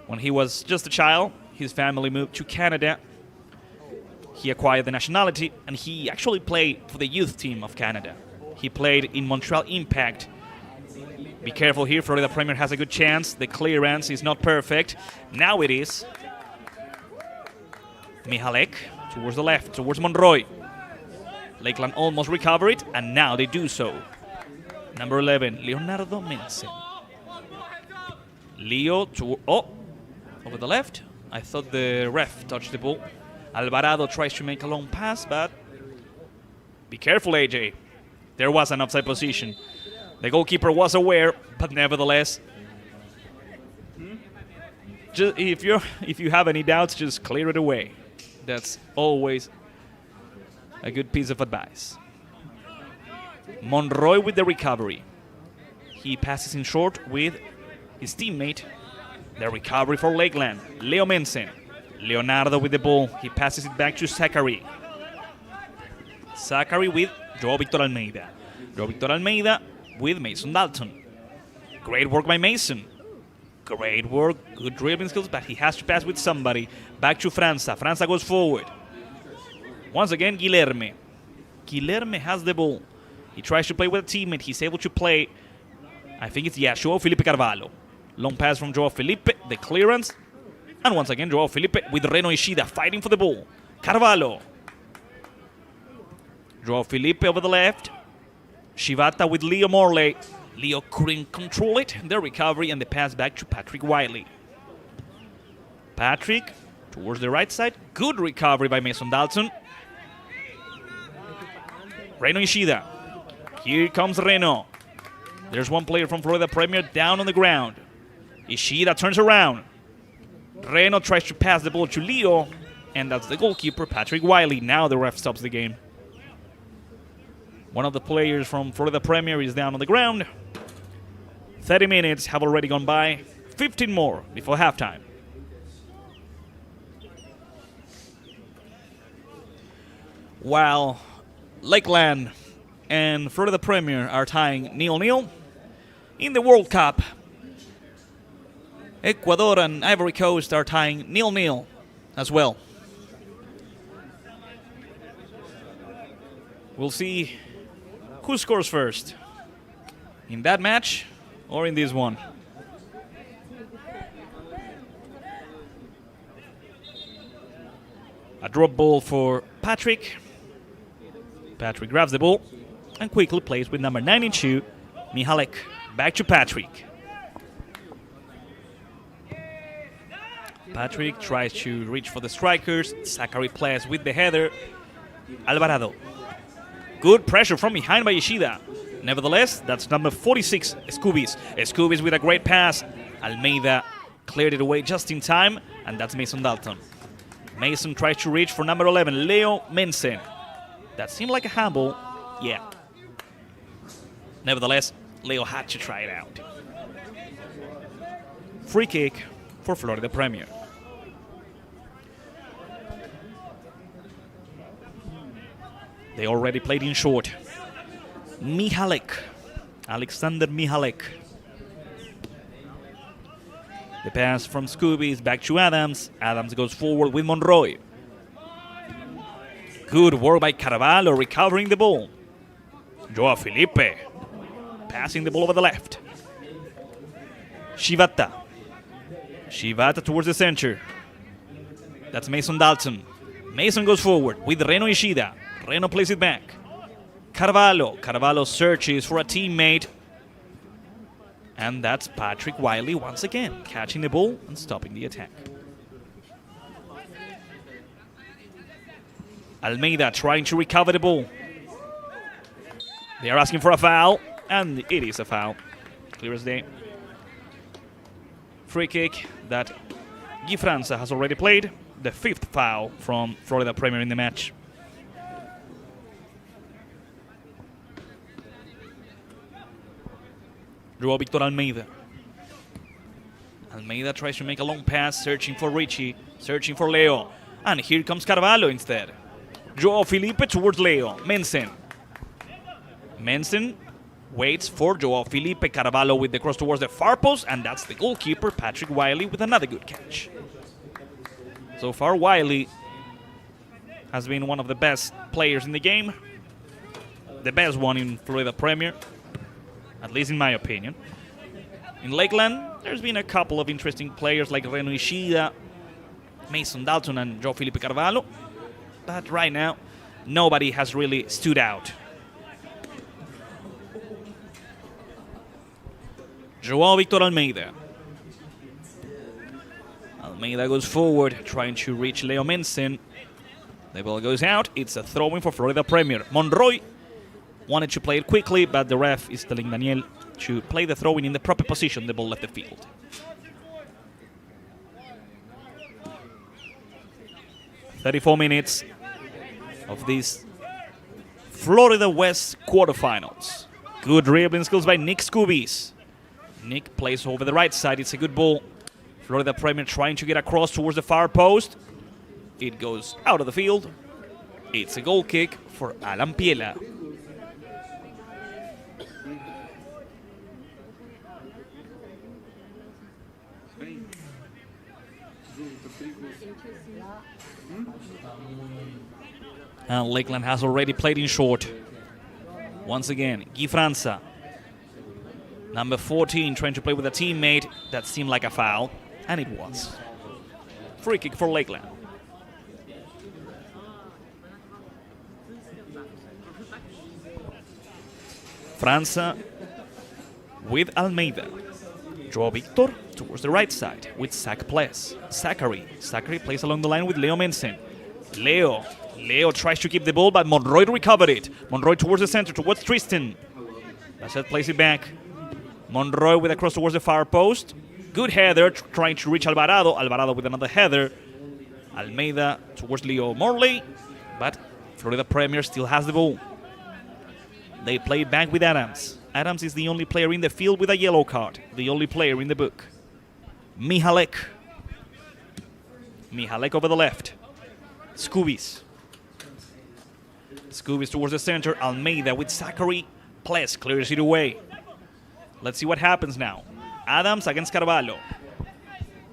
when he was just a child, his family moved to Canada. He acquired the nationality, and he actually played for the youth team of Canada. He played in Montreal Impact. Be careful here, Florida Premier has a good chance. The clearance is not perfect. Now it is. Mihalek towards the left, towards Monroy. Lakeland almost recovered it, and now they do so. Number 11, Leonardo Mensen. Leo over the left. I thought the ref touched the ball. Alvarado tries to make a long pass, but be careful, AJ. There was an offside position. The goalkeeper was aware, but nevertheless, if you have any doubts, just clear it away. That's always a good piece of advice. Monroy with the recovery. He passes in short with his teammate. The recovery for Lakeland. Leo Mensen. Leonardo with the ball. He passes it back to Zachary. Zachary with Joao Victor Almeida. Joao Victor Almeida with Mason Dalton. Great work by Mason. Great work. Good dribbling skills, but he has to pass with somebody. Back to Franza. Franza goes forward. Once again, Guilherme. Guilherme has the ball. He tries to play with a teammate. He's able to play. I think it's, Joao Felipe Carvalho. Long pass from Joao Felipe. The clearance. And once again, Joao Felipe with Reno Ishida fighting for the ball. Carvalho. Joao Felipe over the left. Shivata with Leo Morley. Leo couldn't control it. The recovery and the pass back to Patrick Wiley. Patrick towards the right side. Good recovery by Mason Dalton. Reno Ishida. Here comes Reno. There's one player from Florida Premier down on the ground. Ishida turns around. Reno tries to pass the ball to Leo. And that's the goalkeeper, Patrick Wiley. Now the ref stops the game. One of the players from Florida Premier is down on the ground. 30 minutes have already gone by. 15 more before halftime. While Lakeland and Florida Premier are tying 0-0 in the World Cup, Ecuador and Ivory Coast are tying 0-0 as well. We'll see who scores first in that match or in this one. A drop ball for Patrick. Patrick grabs the ball and quickly plays with number 92, Mihalek. Back to Patrick. Patrick tries to reach for the strikers. Zachary plays with the header. Alvarado. Good pressure from behind by Ishida. Nevertheless, that's number 46, Scoobies. Scoobies with a great pass. Almeida cleared it away just in time, and that's Mason Dalton. Mason tries to reach for number 11, Leo Mensen. That seemed like a handball. Yeah. Nevertheless, Leo had to try it out. Free kick for Florida Premier. They already played in short. Mihalek. Alexander Mihalek. The pass from Scooby is back to Adams. Adams goes forward with Monroy. Good work by Carvalho recovering the ball. Joao Felipe passing the ball over the left. Shibata towards the center. That's Mason Dalton. Mason goes forward with Reno Ishida. Reno plays it back. Carvalho searches for a teammate. And that's Patrick Wiley once again, catching the ball and stopping the attack. Almeida trying to recover the ball. They are asking for a foul, and it is a foul. Clear as day. Free kick that Guy França has already played. The 5th foul from Florida Premier in the match. Joao Victor Almeida. Almeida tries to make a long pass, searching for Richie, searching for Leo. And here comes Carvalho instead. Joao Felipe towards Leo. Mensen waits for Joao Felipe. Carvalho with the cross towards the far post, and that's the goalkeeper, Patrick Wiley, with another good catch. So far, Wiley has been one of the best players in the game. The best one in Florida Premier, at least in my opinion. In Lakeland, there's been a couple of interesting players like Reno Ishida, Mason Dalton, and Joao Felipe Carvalho. But right now, nobody has really stood out. Joao Victor Almeida. Almeida goes forward, trying to reach Leo Mensen. The ball goes out. It's a throw-in for Florida Premier. Monroy wanted to play it quickly, but the ref is telling Daniel to play the throw-in in the proper position. The ball left the field. "34 minutes of these Florida West quarterfinals. Good dribbling skills by Nick Scoobies. Nick plays over the right side. It's a good ball. Florida Premier trying to get across towards the far post. It goes out of the field. It's a goal kick for Alan Piela. And Lakeland has already played in short. Once again, Guy França. Number 14 trying to play with a teammate. That seemed like a foul, and it was. Free kick for Lakeland. França with Almeida. Joao Victor towards the right side with Zachary plays along the line with Leo Mensen. Leo tries to keep the ball, but Monroy recovered it. Monroy towards the center, towards Tristan. Bassett plays it back. Monroy with a cross towards the far post. Good header, trying to reach Alvarado. Alvarado with another header. Almeida towards Leo Morley, but Florida Premier still has the ball. They play back with Adams. Adams is the only player in the field with a yellow card. The only player in the book. Mihalek over the left. Scoobies towards the center. Almeida with Zachary. Ples clears it away. Let's see what happens now. Adams against Carvalho.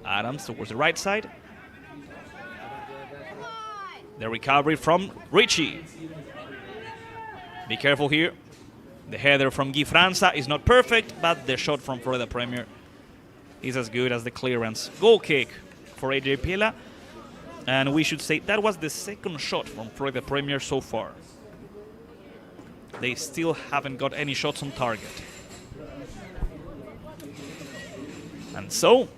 Adams towards the right side. The recovery from Richie. Be careful here. The header from Guy França is not perfect, but the shot from Florida Premier is as good as the clearance. Goal kick for AJ Piela. And we should say that was the second shot from Florida Premier so far. They still haven't got any shots on target. And so,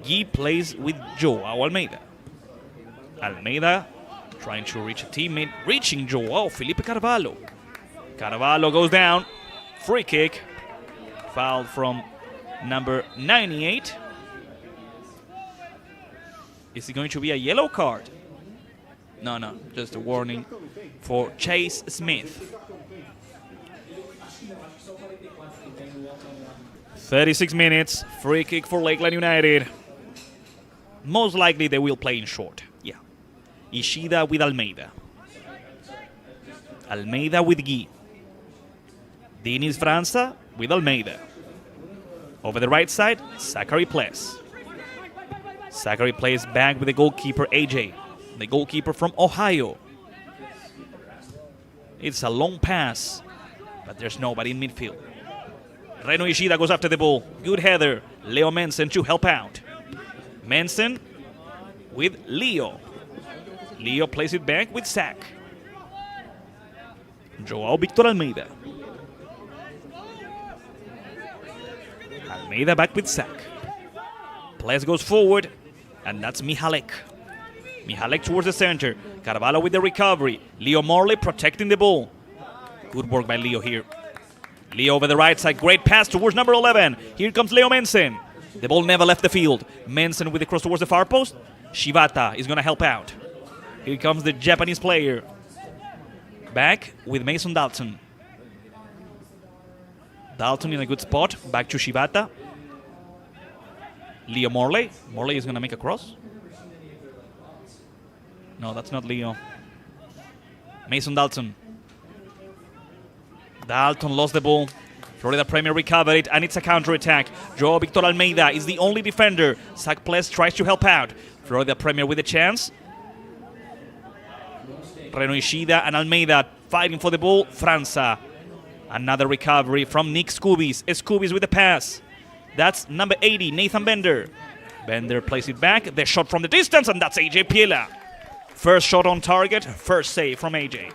Guy plays with Joao Almeida. Almeida trying to reach a teammate, reaching Joao Felipe Carvalho. Carvalho goes down. Free kick. Foul from number 98. Is it going to be a yellow card? No, just a warning for Chase Smith. 36 minutes, free kick for Lakeland United. Most likely they will play in short, yeah. Ishida with Almeida. Almeida with Guy. Denis França with Almeida. Over the right side, Zachary Ples. Zachary plays back with the goalkeeper, AJ. the goalkeeper from Ohio. It's a long pass, but there's nobody in midfield. Reno Ishida goes after the ball. Good header. Leo Mensen to help out. Mensen with Leo. Leo plays it back with Zach. Joao Victor Almeida. Almeida back with Zach. Place goes forward, and that's Mihalek. Mihalek towards the center. Carvalho with the recovery. Leo Morley protecting the ball. Good work by Leo here. Leo over the right side. Great pass towards number 11. Here comes Leo Mensen. The ball never left the field. Mensen with the cross towards the far post. Shibata is going to help out. Here comes the Japanese player. Back with Mason Dalton. Dalton in a good spot. Back to Shibata. Leo Morley. Morley is going to make a cross. No, that's not Leo. Mason Dalton. Dalton lost the ball. Florida Premier recovered it, and it's a counter-attack. Joao Victor Almeida is the only defender. Zach Ples tries to help out. Florida Premier with a chance. Reno Ishida and Almeida fighting for the ball. Franza. Another recovery from Nick Scoobies. Scoobies with the pass. That's number 80, Nathan Bender. Bender plays it back. The shot from the distance, and that's AJ Piela. First shot on target, first save from AJ.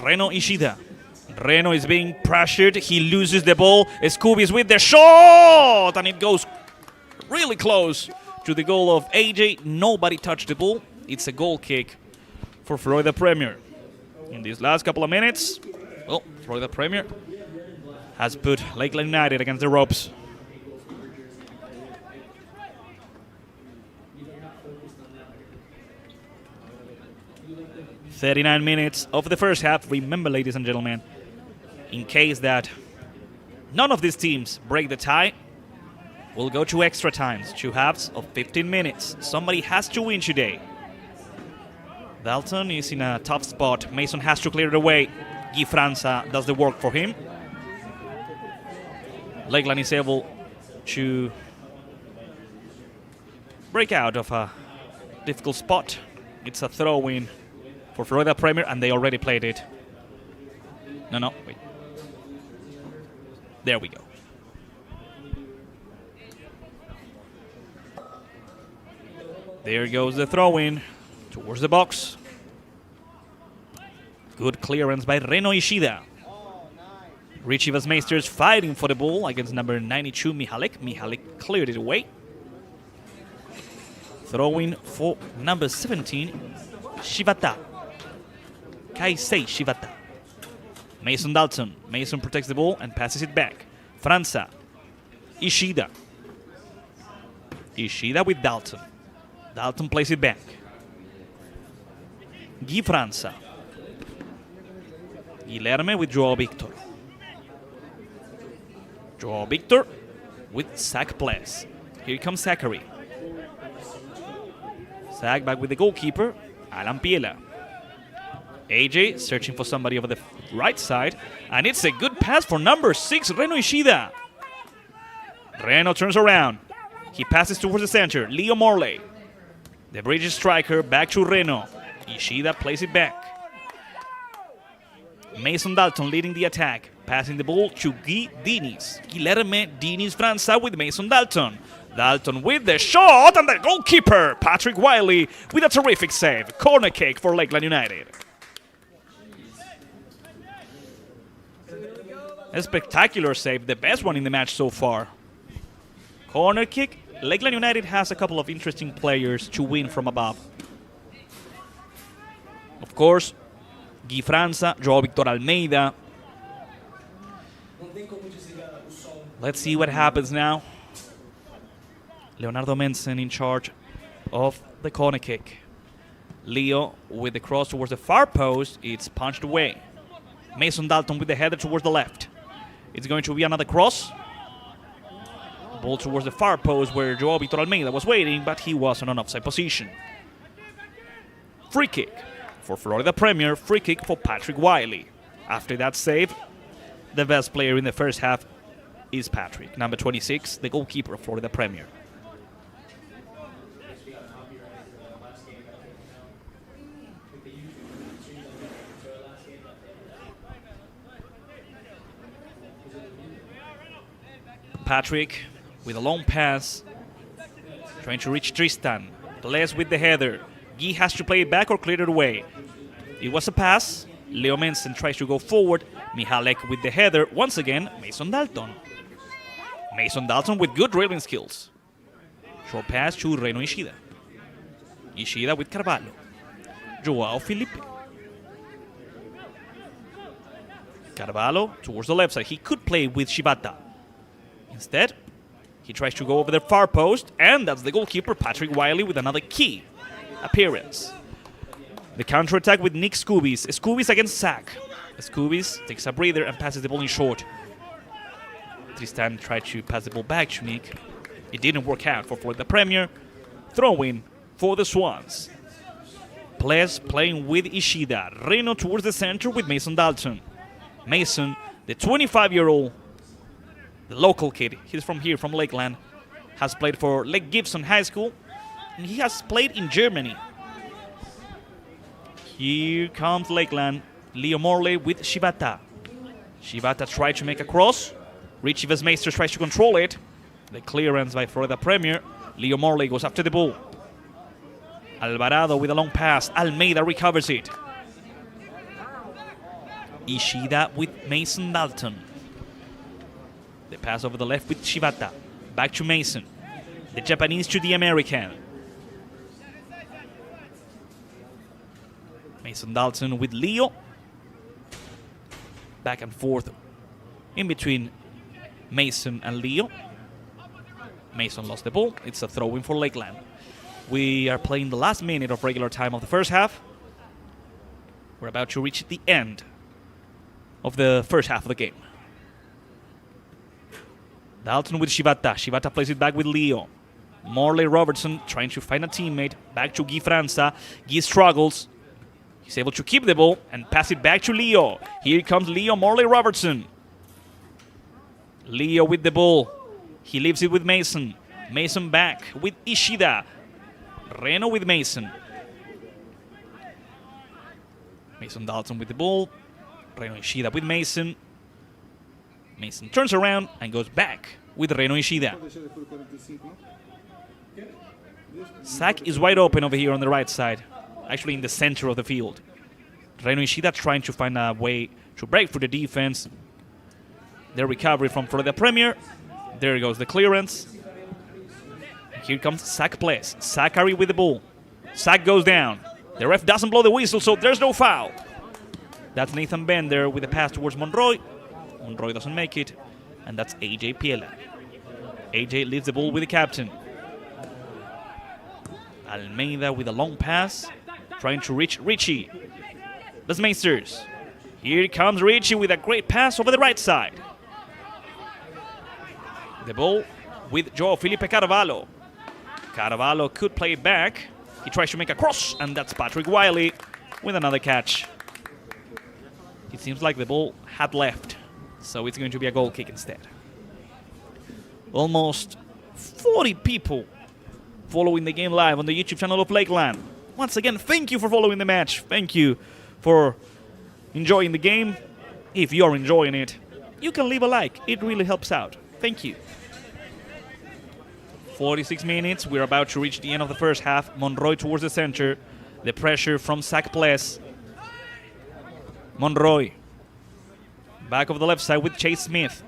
Reno Ishida. Reno is being pressured. He loses the ball. Scooby is with the shot, and it goes really close to the goal of AJ. Nobody touched the ball. It's a goal kick for Florida Premier. In these last couple of minutes, well, Florida Premier has put Lakeland United against the ropes. "39 minutes of the first half." Remember, ladies and gentlemen, in case that none of these teams break the tie, we'll go to extra times, 2 halves of 15 minutes. Somebody has to win today. Dalton is in a tough spot. Mason has to clear it away. Guy Franza does the work for him. Lakeland is able to break out of a difficult spot. It's a throw-in for Florida Premier, and they already played it. No, wait. There we go. There goes the throw-in towards the box. Good clearance by Reno Ishida. Richie Vasmeisters fighting for the ball against number 92, Mihalek. Mihalek cleared it away. Throwing for number 17, Shibata. Kaisei Shibata. Mason Dalton. Mason protects the ball and passes it back. Franza. Ishida. Ishida with Dalton. Dalton plays it back. Guy Franza. Guilherme with Joao Victor. Joao Victor with Zach Ples. Here comes Zachary. Zach back with the goalkeeper, Alan Piela. AJ searching for somebody over the right side, and it's a good pass for number 6, Reno Ishida. Reno turns around. He passes towards the center, Leo Morley. The British striker back to Reno. Ishida plays it back. Mason Dalton leading the attack, passing the ball to Guy Diniz. Guilherme Diniz Franza with Mason Dalton. Dalton with the shot, and the goalkeeper, Patrick Wiley, with a terrific save. Corner kick for Lakeland United. A spectacular save, the best one in the match so far. Corner kick. Lakeland United has a couple of interesting players to win from above. Of course, Guy Franza, Joao Victor Almeida. Let's see what happens now. Leonardo Mensen in charge of the corner kick. Leo with the cross towards the far post. It's punched away. Mason Dalton with the header towards the left. It's going to be another cross. Ball towards the far post where Joao Victor Almeida was waiting, but he was in an offside position. Free kick For Florida Premier, free kick for Patrick Wiley. After that save, the best player in the first half is Patrick, number 26, the goalkeeper of Florida Premier. Patrick with a long pass, trying to reach Tristan. Bless with the header. Guy has to play it back or clear it away. It was a pass. Leo Mensen tries to go forward. Mihalek with the header. Once again, Mason Dalton. Mason Dalton with good dribbling skills. Short pass to Reno Ishida. Ishida with Carvalho. Joao Felipe. Carvalho towards the left side. He could play with Shibata. Instead, he tries to go over the far post, and that's the goalkeeper, Patrick Wiley, with another key appearance. The counter-attack with Nick Scoobies. Scoobies against Sack. Scoobies takes a breather and passes the ball in short. Tristan tried to pass the ball back to Nick. It didn't work out for Florida Premier. Throw-in for the Swans. Ples playing with Ishida. Reno towards the center with Mason Dalton. Mason, the 25-year-old, the local kid, he's from here, from Lakeland, has played for Lake Gibson High School, and he has played in Germany. Here comes Lakeland. Leo Morley with Shibata. Shibata tried to make a cross. Richie Vesmeister tries to control it. The clearance by Florida Premier. Leo Morley goes after the ball. Alvarado with a long pass. Almeida recovers it. Ishida with Mason Dalton. The pass over the left with Shibata. Back to Mason. The Japanese to the American. Mason Dalton with Leo. Back and forth in between Mason and Leo. Mason lost the ball. It's a throw-in for Lakeland. We are playing the last minute of regular time of the first half. We're about to reach the end of the first half of the game. Dalton with Shibata. Shibata plays it back with Leo. Morley Robertson trying to find a teammate. Back to Guy Franza. Guy struggles. He's able to keep the ball and pass it back to Leo. Here comes Leo Morley Robertson. Leo with the ball. He leaves it with Mason. Mason back with Ishida. Reno with Mason. Mason Dalton with the ball. Reno Ishida with Mason. Mason turns around and goes back with Reno Ishida. Sack is wide open over here on the right side, actually in the center of the field. Reno Ishida trying to find a way to break through the defense. The recovery from Florida Premier. There goes the clearance. Here comes Sack Place. Zachary with the ball. Sack goes down. The ref doesn't blow the whistle, so there's no foul. That's Nathan Bender with the pass towards Monroy. Monroy doesn't make it, and that's AJ Piela. AJ leaves the ball with the captain. Almeida with a long pass, trying to reach Richie. The Meisters. Here comes Richie with a great pass over the right side. The ball with Joao Felipe Carvalho. Carvalho could play it back. He tries to make a cross, and that's Patrick Wiley with another catch. It seems like the ball had left, so it's going to be a goal kick instead. Almost 40 people following the game live on the YouTube channel of Lakeland. Once again, thank you for following the match. Thank you for enjoying the game. If you're enjoying it, you can leave a like. It really helps out. Thank you. 46 minutes. We're about to reach the end of the first half. Monroy towards the center. The pressure from Sack Ples. Monroy. Back of the left side with Chase Smith.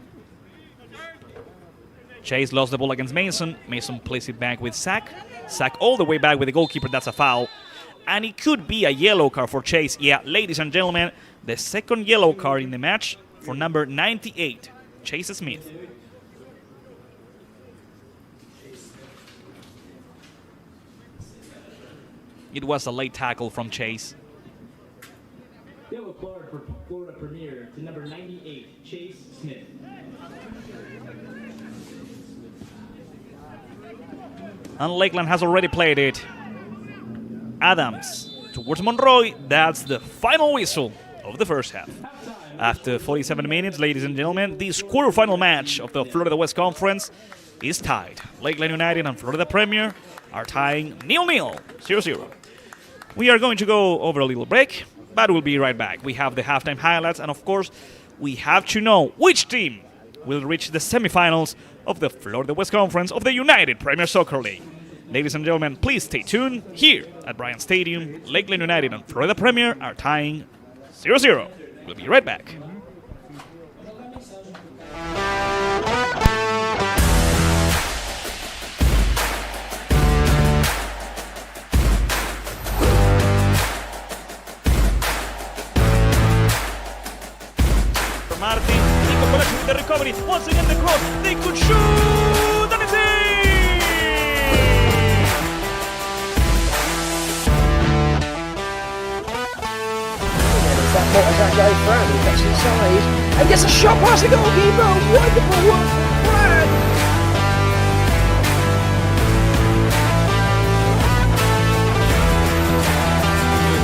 Chase lost the ball against Mason. Mason plays it back with Sack. Sack all the way back with the goalkeeper. That's a foul. And it could be a yellow card for Chase. Yeah, ladies and gentlemen, the second yellow card in the match for number 98, Chase Smith. It was a late tackle from Chase. Yellow card for Florida Premier to number 98, Chase Smith. And Lakeland has already played it. Adams towards Monroy. That's the final whistle of the first half. After 47 minutes, ladies and gentlemen, this quarterfinal match of the Florida West Conference is tied. Lakeland United and Florida Premier are tying 0-0, 0-0. We are going to go over a little break, but we'll be right back. We have the halftime highlights, and of course, we have to know which team will reach the semifinals of the Florida West Conference of the United Premier Soccer League. Ladies and gentlemen, please stay tuned. Here at Bryant Stadium, Lakeland United and Florida Premier are tying 0-0. We'll be right back. Martin, Nico Coletti with the recovery. Once again, the cross. They could shoot, and it's in! That motor's goes through, he gets inside and gets a shot past the goalkeeper. Wonderful work from Brad.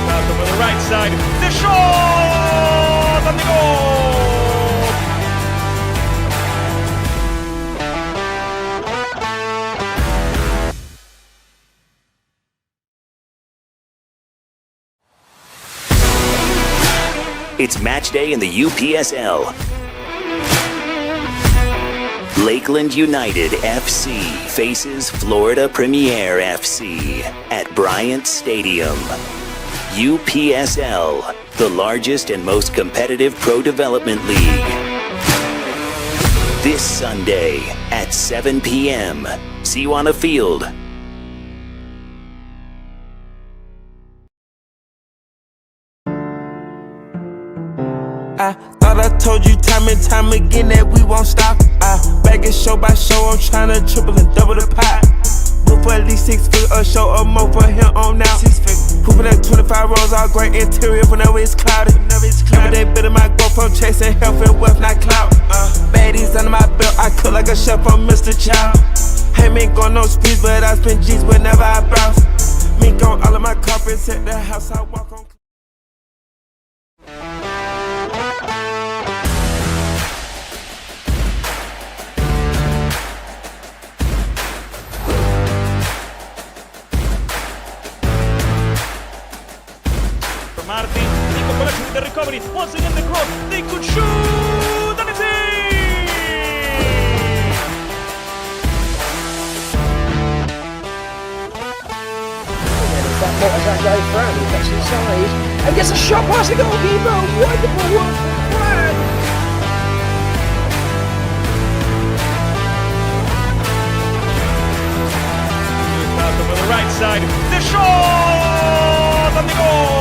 Malcolm on the right side. The shot and the goal! It's match day in the UPSL. Lakeland United FC faces Florida Premier FC at Bryant Stadium. UPSL, the largest and most competitive pro development league. This Sunday at 7 p.m. See you on the field. I thought I told you time and time again that we won't stop. Back it show by show, I'm tryna triple and double the pot. Move for at least 6 figures, a show or more for him on now. Hooping at 25 rows, all great interior whenever it's cloudy. Every day better my go from chasing health and wealth, not clout. Baddies under my belt, I cook like a chef on Mr. Chow. Ain't been going no sprees, but I spend G's whenever I browse. Mink on all of my carpets at the house I walk on. Martin, Nico Coletti with the recovery. Once again, the cross. They could shoot, and it's in! That motor's goes through, he gets inside and gets a shot past the goalkeeper. Wonderful work from Brad. Malcolm on the right side. The shot and the goal!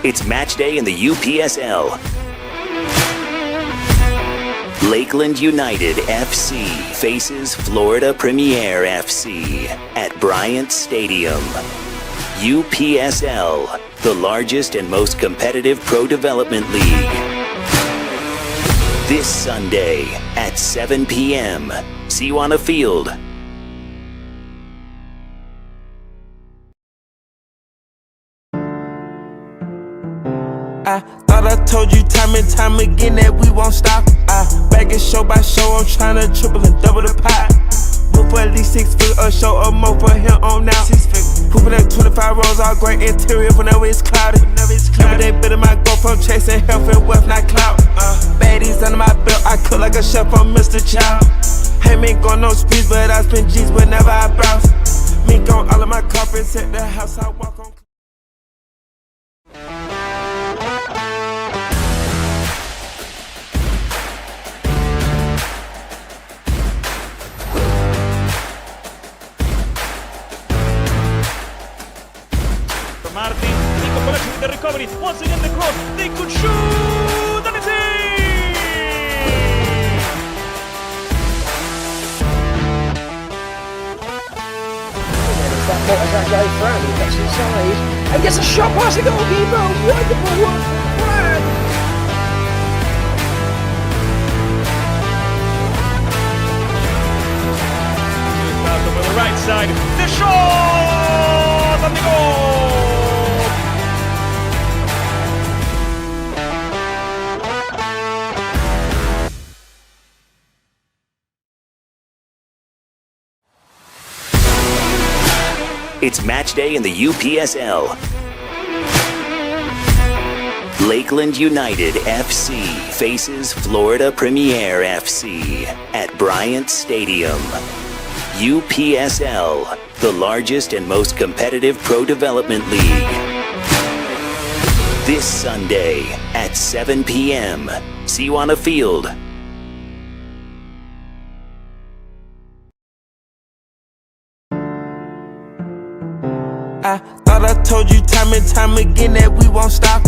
It's match day in the UPSL. Lakeland United FC faces Florida Premier FC at Bryant Stadium. UPSL, the largest and most competitive pro development league. This Sunday at 7 p.m. See you on the field. I thought I told you time and time again that we won't stop. Back it show by show, I'm tryna triple and double the pot. Move for at least 6 figures, a show or more for him on now. Hooping at 25 rows, all great interior whenever it's cloudy. Every day better my go from chasing health and wealth, not clout. Baddies under my belt, I cook like a chef on Mr. Chow. Ain't been going no sprees, but I spend G's whenever I browse. Mink on all of my carpets at the house I walk on. Martin, Nico Coletti with the recovery. Once again, the cross. They could shoot, and it's in! That motor's goes through, he gets inside and gets a shot past the goalkeeper. Wonderful work from Brad. side. The shot and the goal. It's match day in the UPSL. Lakeland United FC faces Florida Premier FC at Bryant Stadium. UPSL, the largest and most competitive pro development league. This Sunday at 7 p.m. See you on the field. I thought I told you time and time again that we won't stop.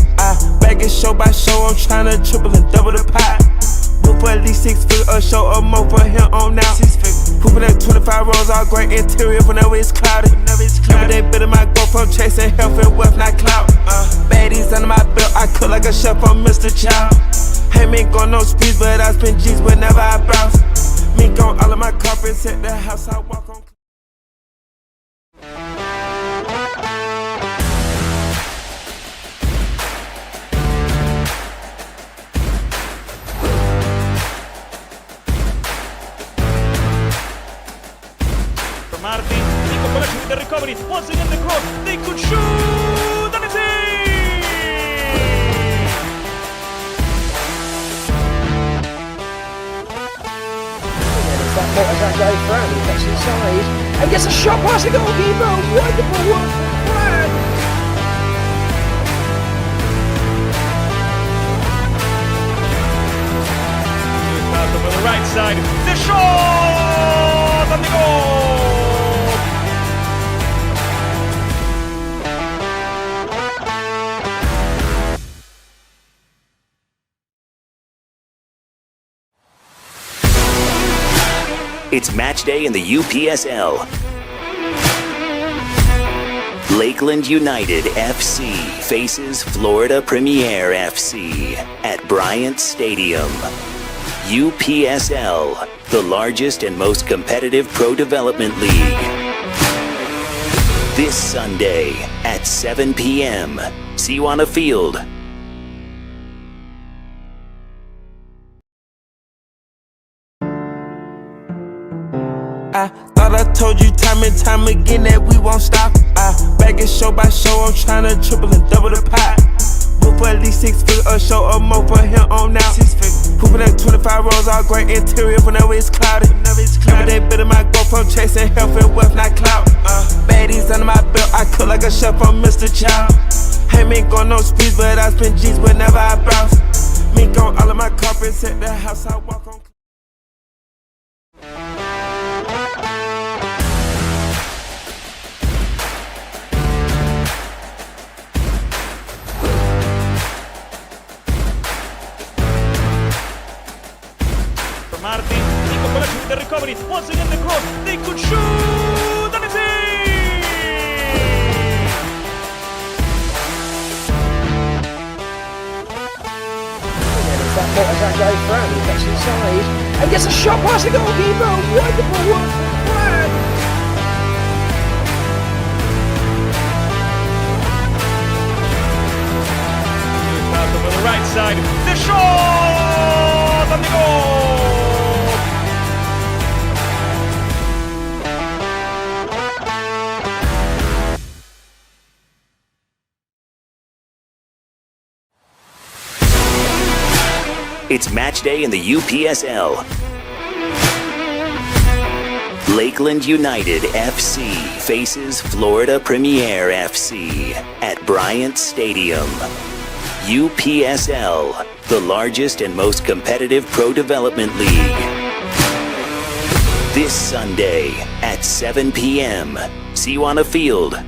Back it show by show, I'm tryna triple and double the pot. Book for at least 6 figures, a show or more for him on now. Hooping at 25 rows, all great interior whenever it's cloudy. Every day better my go from chasing health and wealth, not clout. Baddies under my belt, I cook like a chef on Mr. Chow. Hey, me ain't going no sprees, but I spend G's whenever I browse. Mink on all of my carpets at the house I walk on. Martin, Nico Palacio with the recovery, once again the cross, they could shoot, and it's in! It's that Montezango Fran who gets inside and gets a shot past the goalkeeper. Wonderful work from Fran. Out over the right side, the shot and the goal! It's match day in the UPSL. Lakeland United FC faces Florida Premier FC at Bryant Stadium. UPSL, the largest and most competitive pro development league. This Sunday at 7 p.m. See you on the field. I thought I told you time and time again that we won't stop. Back it show by show, I'm tryna triple and double the pot. Book for at least 6 figures, a show or more for him on now. Hooping at 25 rows, all great interior whenever it's cloudy. Every day better my go from chasing health and wealth, not clout. Baddies under my belt, I cook like a chef on Mr. Chow. Hey, me ain't going no sprees, but I spend G's whenever I browse. Mink on all of my carpets at the house I walk on. Martin, Nico Palacio with the recovery, once again the cross, they could shoot, and it's in! It's that Montezango Fran who gets inside and gets a shot past the goalkeeper. Wonderful work from Fran. Out over the right side, the shot and the goal! It's match day in the UPSL. Lakeland United FC faces Florida Premier FC at Bryant Stadium. UPSL, the largest and most competitive pro development league. This Sunday at 7 p.m. See you on the field.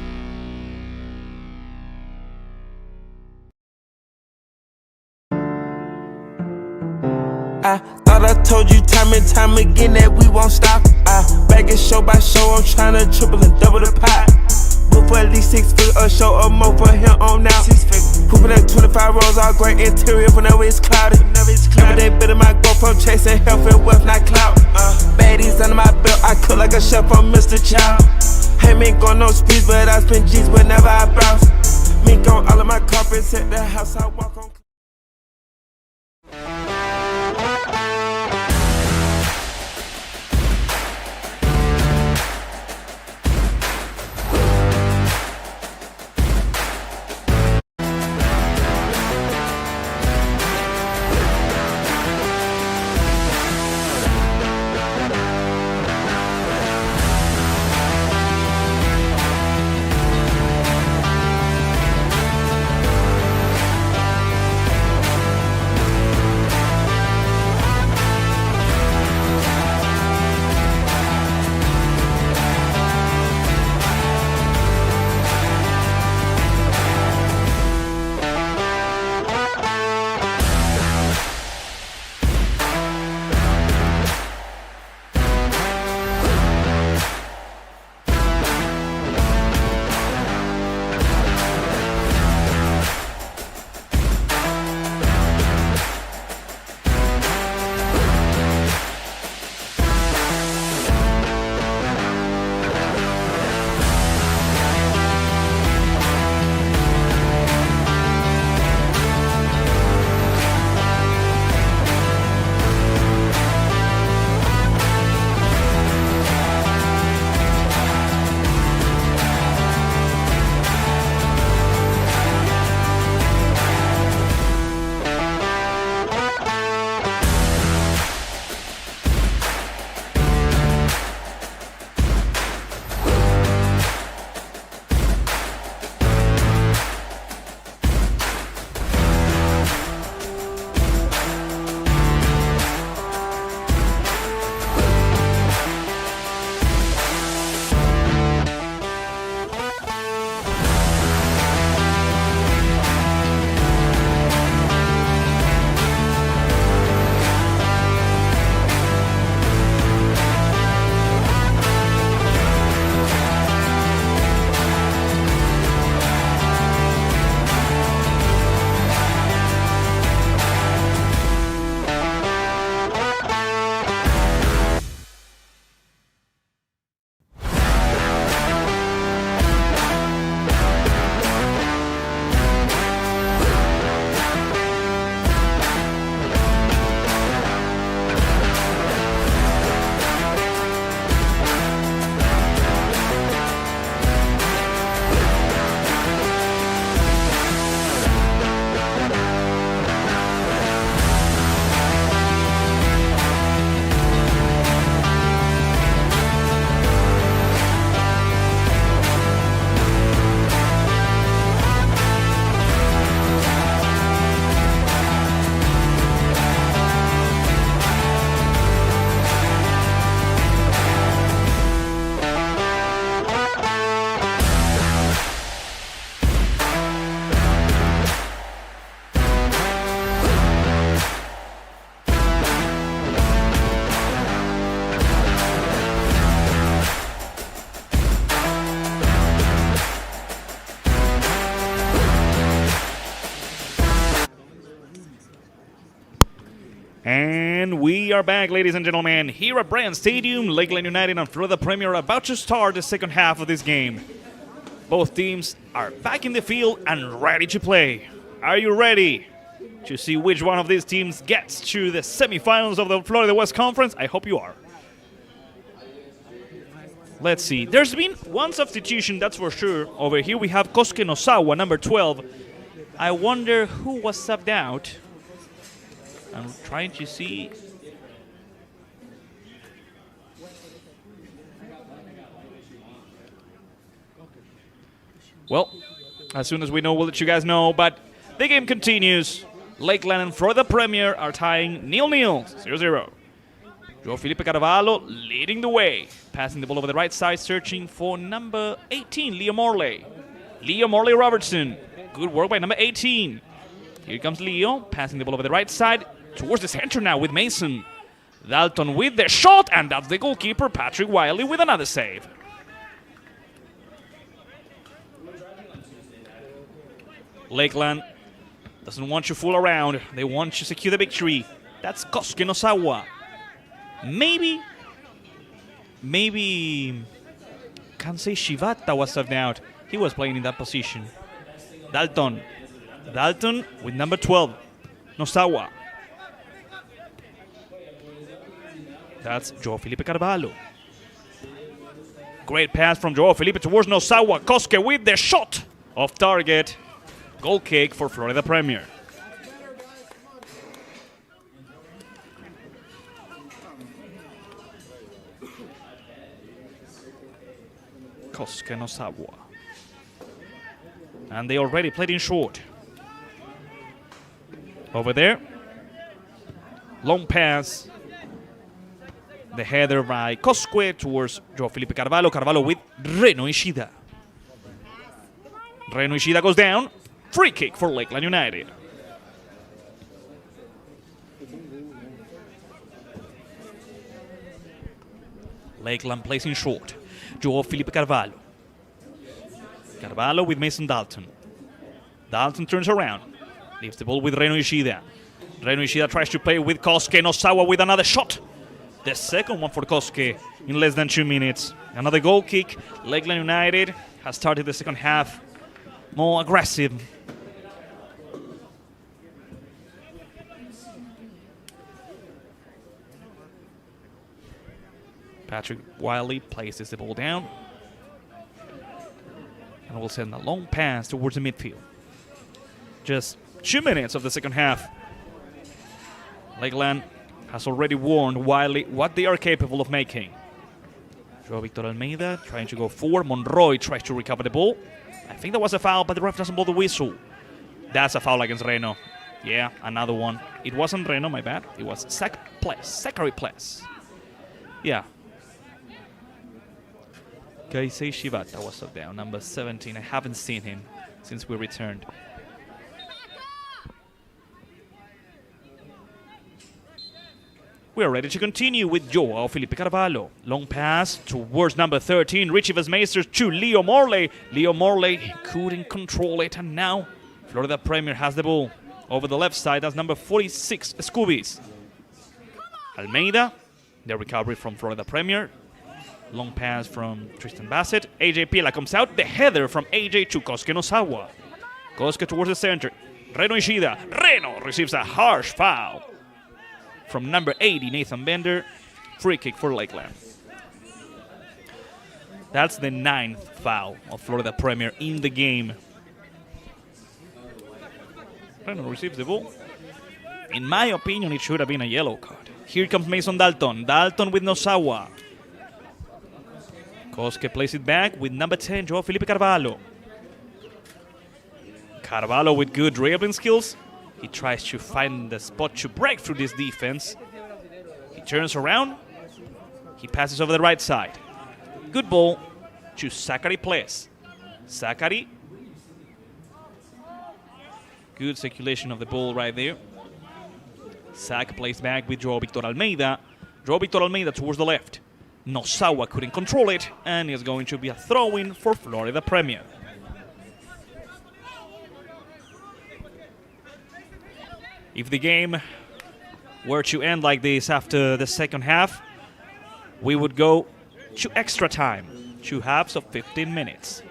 I thought I told you time and time again that we won't stop. Back it show by show, I'm tryna triple and double the pot. Book for at least 6 figures, a show or more for him on now. Hooping at 25 rows, all great interior whenever it's cloudy. Every day better my go from chasing health and wealth, not clout. Baddies under my belt, I cook like like a chef, I'm Mr. Chow. Ain't mink on no speeds, but I spend G's whenever I browse. Mink on all of my carpets at the house I walk on. And we are back, ladies and gentlemen, here at Brand Stadium. Lakeland United and Florida Premier are about to start the second half of this game. Both teams are back in the field and ready to play. Are you ready to see which one of these teams gets to the semifinals of the Florida West Conference? I hope you are. Let's see. There's been one substitution, that's for sure. Over here we have Kosuke Nosawa, number 12. I wonder who was subbed out. I'm trying to see. Well, as soon as we know, we'll let you guys know. But the game continues. Lakeland and Florida Premier are tying 0-0, 0-0. Joe Felipe Carvalho leading the way. Passing the ball over the right side, searching for number 18, Leo Morley. Leo Morley Robertson. Good work by number 18. Here comes Leo, passing the ball over the right side. Towards the center now with Mason. Dalton with the shot, and that's the goalkeeper, Patrick Wiley, with another save. Lakeland doesn't want you to fool around. They want to secure the victory. That's Kosuke Nosawa. Maybe maybe can't say Shibata was subbed out. He was playing in that position. Dalton with number 12, Nosawa. That's Joao Felipe Carvalho. Great pass from Joao Felipe towards Nosawa. Koske with the shot off target. Goal kick for Florida Premier. Koske Nosawa. And they already played in short. Over there. Long pass. The header by Koske towards Joao Felipe Carvalho. Carvalho with Reno Ishida. Reno Ishida goes down. Free kick for Lakeland United. Lakeland plays in short. Joao Felipe Carvalho. Carvalho with Mason Dalton. Dalton turns around. Leaves the ball with Reno Ishida. Reno Ishida tries to play with Koske. Nosawa with another shot. The second one for Koske in less than 2 minutes. Another goal kick. Lakeland United has started the second half more aggressive. Patrick Wiley places the ball down. And will send a long pass towards the midfield. Just 2 minutes of the second half. Lakeland has already warned Wiley what they are capable of making. Joao Victor Almeida trying to go forward. Monroy tries to recover the ball. I think that was a foul, but the ref doesn't blow the whistle. That's a foul against Reno. Yeah, another one. It wasn't Reno, my bad. It was Zachary Ples. Yeah. Keisei Shibata was up down, number 17. I haven't seen him since we returned. We are ready to continue with Joao Felipe Carvalho. Long pass towards number 13, Richie Vesmeisters to Leo Morley. Leo Morley couldn't control it, and now Florida Premier has the ball. Over the left side, that's number 46, Scoobies. Almeida, the recovery from Florida Premier. Long pass from Tristan Bassett. AJ Pila comes out. The header from AJ to Koske Nosawa. Koske towards the center. Reno Ishida. Reno receives a harsh foul from number 80, Nathan Bender. Free kick for Lakeland. That's the 9th foul of Florida Premier in the game. Reno receives the ball. In my opinion, it should have been a yellow card. Here comes Mason Dalton. Dalton with Nosawa. Koske plays it back with number 10, Joao Felipe Carvalho. Carvalho with good dribbling skills. He tries to find the spot to break through this defense. He turns around. He passes over the right side. Good ball to Zachary Ples. Zachary. Good circulation of the ball right there. Zach plays back with Joao Victor Almeida. Joao Victor Almeida towards the left. Nosawa couldn't control it, and it's going to be a throw-in for Florida Premier. If the game were to end like this after the second half, we would go to extra time, 2 halves of 15 minutes.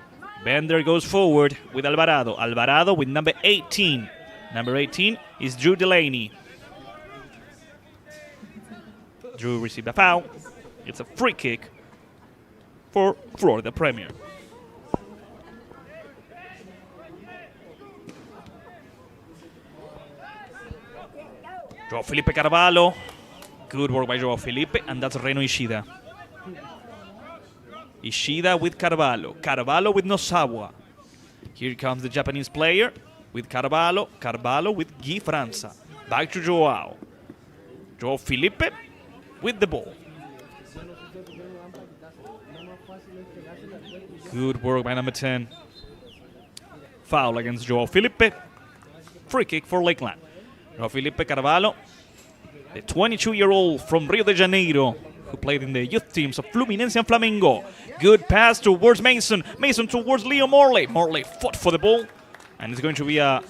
Bender goes forward with Alvarado. Alvarado with number 18. Number 18 is Drew Delaney. Drew received a foul. It's a free kick for Florida Premier. Joao Felipe Carvalho. Good work by Joao Felipe, and that's Reno Ishida. Ishida with Carvalho. Carvalho with Nosawa. Here comes the Japanese player with Carvalho. Carvalho with Guy Franza. Back to Joao. Joao Felipe with the ball. Good work by number 10. Foul against Joao Felipe. Free kick for Lakeland. Joao Felipe Carvalho, the 22-year-old from Rio de Janeiro, who played in the youth teams of Fluminense and Flamengo. Good pass towards Mason. Mason towards Leo Morley. Morley fought for the ball, and it's going to be a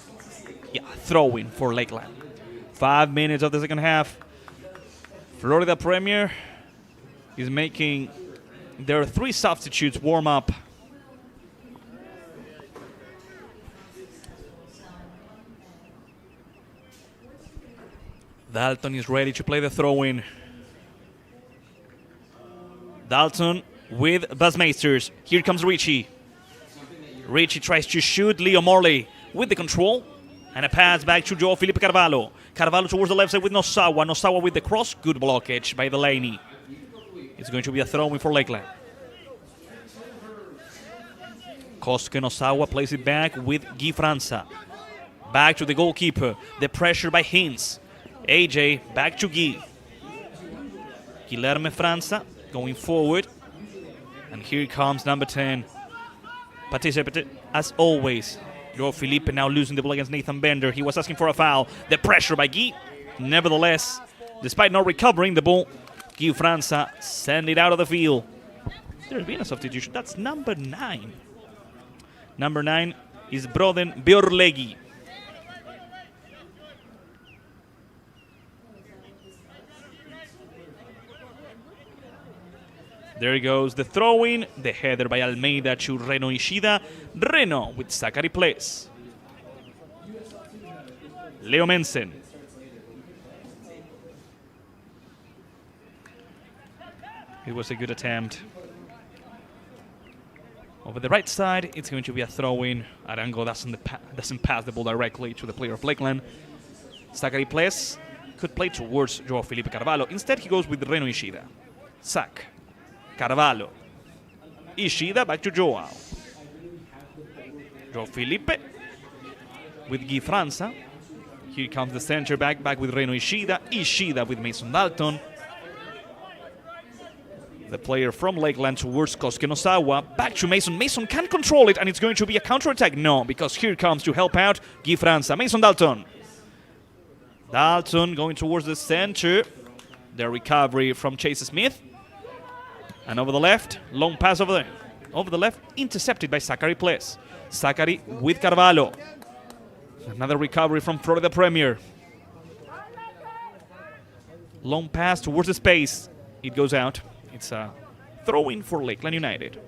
throw-in for Lakeland. 5 minutes of the second half. Florida Premier is making There are 3 substitutes warm up. Dalton is ready to play the throw-in. Dalton with Buzzmeisters. Here comes Richie. Richie tries to shoot Leo Morley with the control. And a pass back to Joao Felipe Carvalho. Carvalho towards the left side with Nosawa. Nosawa with the cross. Good blockage by Delaney. It's going to be a throw-in for Lakeland. Kosuke Nosawa plays it back with Guy Franza. Back to the goalkeeper. The pressure by Hintz. AJ back to Guy. Guilherme Franza going forward. And here comes number 10. Participated as always. Joao Felipe now losing the ball against Nathan Bender. He was asking for a foul. The pressure by Guy. Nevertheless, despite not recovering the ball, Guy Franza send it out of the field. There's been a substitution. That's number 9. Number 9 is Broden Beorlegi. There goes the throw-in, the header by Almeida to Reno Ishida. Reno with Zachary Place. Leo Mensen. It was a good attempt. Over the right side, it's going to be a throw-in. Arango doesn't pass the ball directly to the player of Lakeland. Zachary Place could play towards Joao Felipe Carvalho. Instead, he goes with Reno Ishida. Zach. Carvalho. Ishida back to Joao. Joao Felipe with Guy Franza. Here comes the center back with Reno Ishida. Ishida with Mason Dalton. The player from Lakeland towards Kosuke Nosawa. Back to Mason. Mason can control it, and it's going to be a counter-attack. No, because here comes to help out Guy Franza. Mason Dalton. Dalton going towards the center. The recovery from Chase Smith. And over the left, long pass over there. Over the left, intercepted by Zachary Place. Zachary with Carvalho. Another recovery from Florida Premier. Long pass towards the space. It goes out. It's a throw-in for Lakeland United.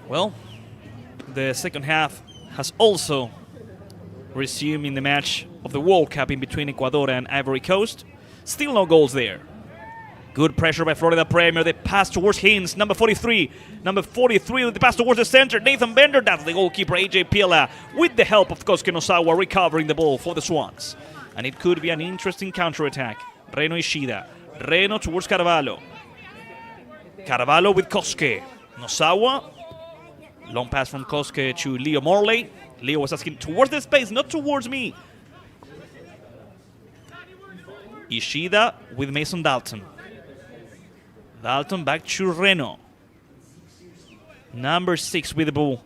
Well, the second half has also resumed in the match of the World Cup in between Ecuador and Ivory Coast. Still no goals there. Good pressure by Florida Premier. The pass towards Hintz, number 43. Number 43 with the pass towards the center. Nathan Bender, that's the goalkeeper, AJ Pila, with the help of Kosuke Nosawa, recovering the ball for the Swans. And it could be an interesting counter-attack. Reno Ishida. Reno towards Carvalho. Carvalho with Kosuke. Nosawa. Long pass from Kosuke to Leo Morley. Leo was asking towards the space, not towards me. Ishida with Mason Dalton. Dalton back to Reno. Number 6 with the ball.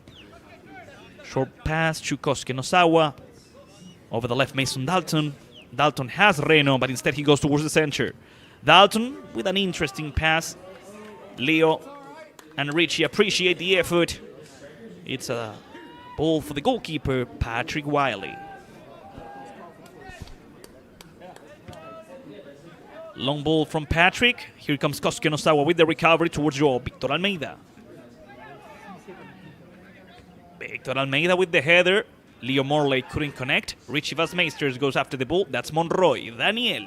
Short pass to Kosuke Nosawa. Over the left, Mason Dalton. Dalton has Reno, but instead he goes towards the center. Dalton with an interesting pass. Leo and Richie appreciate the effort. It's a ball for the goalkeeper, Patrick Wiley. Long ball from Patrick. Here comes Kosuke Nosawa with the recovery towards Joao Victor Almeida. Victor Almeida with the header. Leo Morley couldn't connect. Richie Buzzmeisters goes after the ball. That's Monroy. Daniel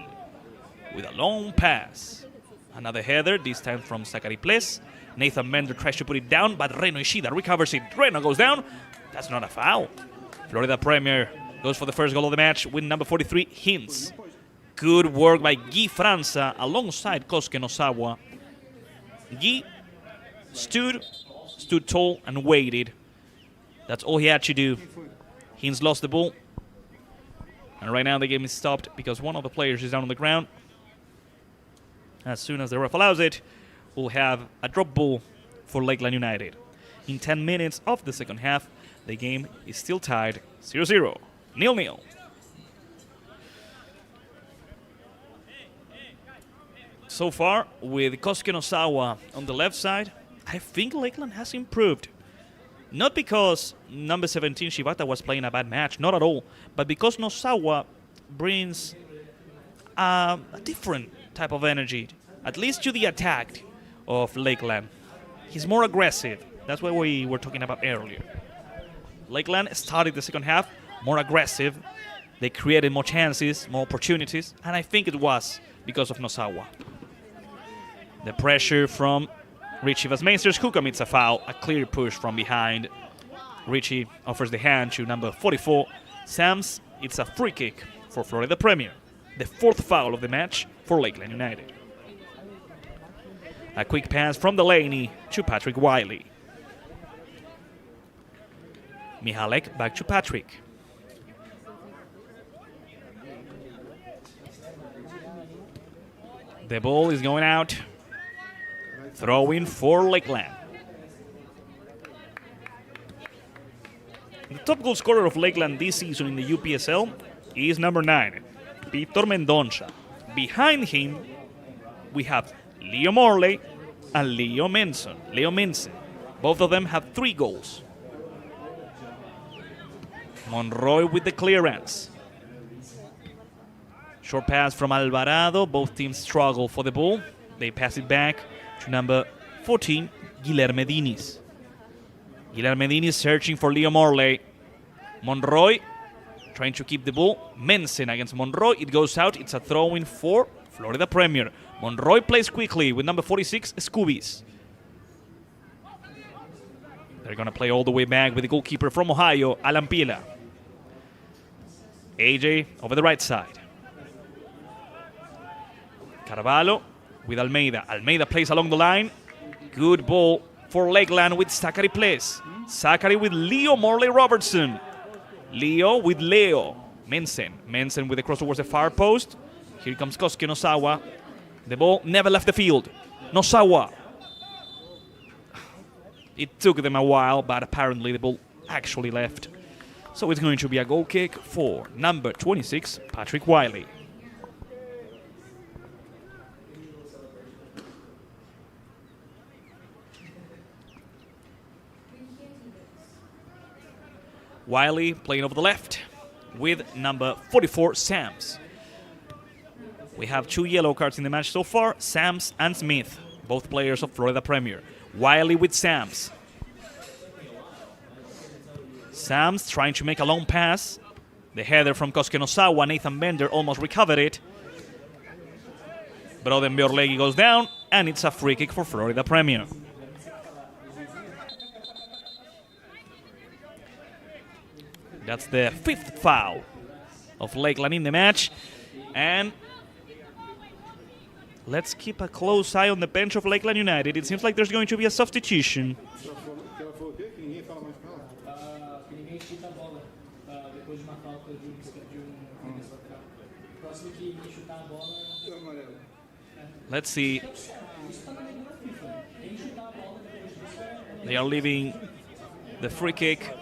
with a long pass. Another header, this time from Zachary Place. Nathan Bender tries to put it down, but Reno Ishida recovers it. Reno goes down. That's not a foul. Florida Premier goes for the first goal of the match with number 43, Hintz. Good work by Guy Franza alongside Kosuke Nosawa. Guy stood tall and waited. That's all he had to do. Hintz lost the ball. And right now the game is stopped because one of the players is down on the ground. As soon as the ref allows it, we'll have a drop ball for Lakeland United. In 10 minutes of the second half, the game is still tied 0-0, 0-0. So far, with Kosuke Nosawa on the left side, I think Lakeland has improved. Not because number 17 Shibata was playing a bad match, not at all, but because Nosawa brings a different type of energy, at least to the attack of Lakeland. He's more aggressive. That's what we were talking about earlier. Lakeland started the second half more aggressive. They created more chances, more opportunities, and I think it was because of Nosawa. The pressure from Richie Vasmeisters, who commits a foul, a clear push from behind. Richie offers the hand to number 44, Sams. It's a free kick for Florida Premier. The fourth foul of the match for Lakeland United. A quick pass from Delaney to Patrick Wiley. Mihalek back to Patrick. The ball is going out. Throw-in for Lakeland. The top goal scorer of Lakeland this season in the UPSL is number 9, Víctor Mendonça. Behind him, we have Leo Morley and Leo Mensen. Both of them have 3 goals. Monroy with the clearance. Short pass from Alvarado. Both teams struggle for the ball. They pass it back to number 14, Guilherme Diniz. Guilherme Diniz searching for Leo Morley. Monroy trying to keep the ball. Mensen against Monroy. It goes out. It's a throw-in for Florida Premier. Monroy plays quickly with number 46, Scoobies. They're going to play all the way back with the goalkeeper from Ohio, Alan Pila. AJ over the right side. Carvalho with Almeida. Almeida plays along the line. Good ball for Lakeland with Zachary plays. Zachary with Leo Morley Robertson. Leo with Leo. Mensen with the cross towards the far post. Here comes Kosuke Nosawa. The ball never left the field. Nosawa. It took them a while, but apparently the ball actually left. So it's going to be a goal kick for number 26, Patrick Wiley. Wiley playing over the left with number 44, Sams. We have 2 yellow cards in the match so far, Sams and Smith, both players of Florida Premier. Wiley with Sams. Sams trying to make a long pass. The header from Kosuke Nosawa, Nathan Bender almost recovered it. Broden Biorlegi goes down, and it's a free kick for Florida Premier. That's the 5th foul of Lakeland in the match. And let's keep a close eye on the bench of Lakeland United. It seems like there's going to be a substitution. Let's see. They are leaving the free kick.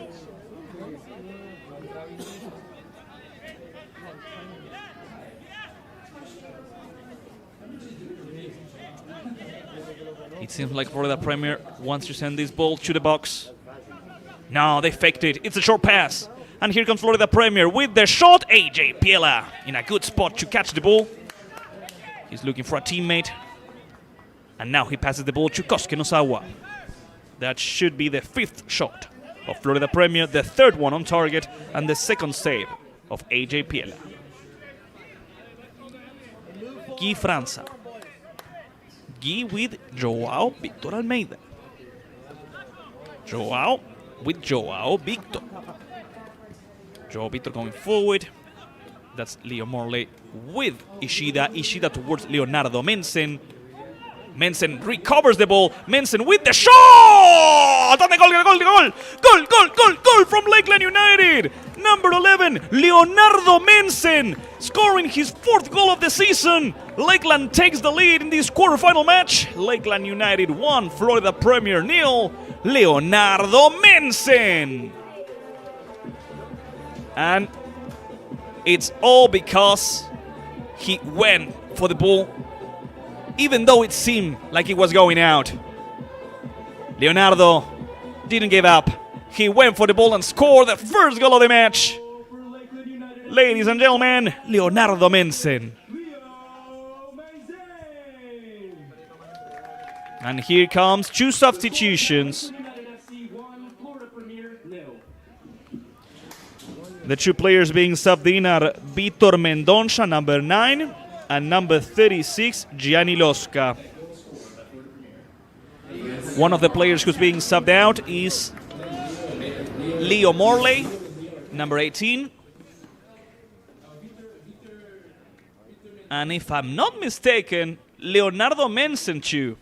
It seems like Florida Premier wants to send this ball to the box. No, they faked it. It's a short pass. And here comes Florida Premier with the shot. AJ Piela in a good spot to catch the ball. He's looking for a teammate. And now he passes the ball to Kosuke Nosawa. That should be the 5th shot of Florida Premier, the 3rd one on target, and the 2nd save of AJ Piela. Guy Franza. Guy with Joao Victor Almeida. Joao with Joao Victor. Joao Victor going forward. That's Leo Morley with Ishida. Ishida towards Leonardo Mensen. Mensen recovers the ball. Mensen with the shot! And the goal from Lakeland United. Number 11, Leonardo Mensen, scoring his 4th goal of the season. Lakeland takes the lead in this quarterfinal match. Lakeland United 1, Florida Premier 0. Leonardo Mensen. And it's all because he went for the ball, even though it seemed like it was going out. Leonardo didn't give up. He went for the ball and scored the 1st goal of the match. Ladies and gentlemen, Leonardo Mensen. And here comes two substitutions. United FC 1, Florida Premier 0. The two players being subbed in are Vitor Mendonça, number 9, and number 36, Gianni Losca. One of the players who's being subbed out is Leo Morley, number 18. And if I'm not mistaken, Leonardo Mensenchu,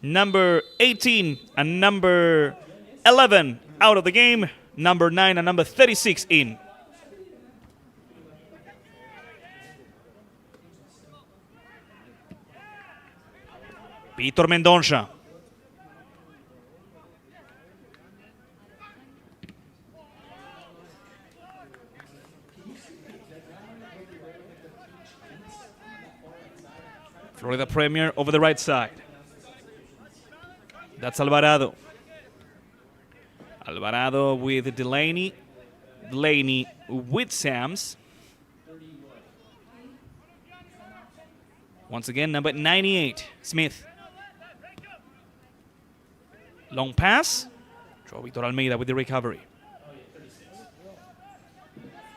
number 18 and number 11 out of the game, number 9 and number 36 in. Vitor Mendonça. Florida Premier over the right side. That's Alvarado. Alvarado with Delaney. Delaney with Sams. Once again, number 98, Smith. Long pass. Joao Victor Almeida with the recovery.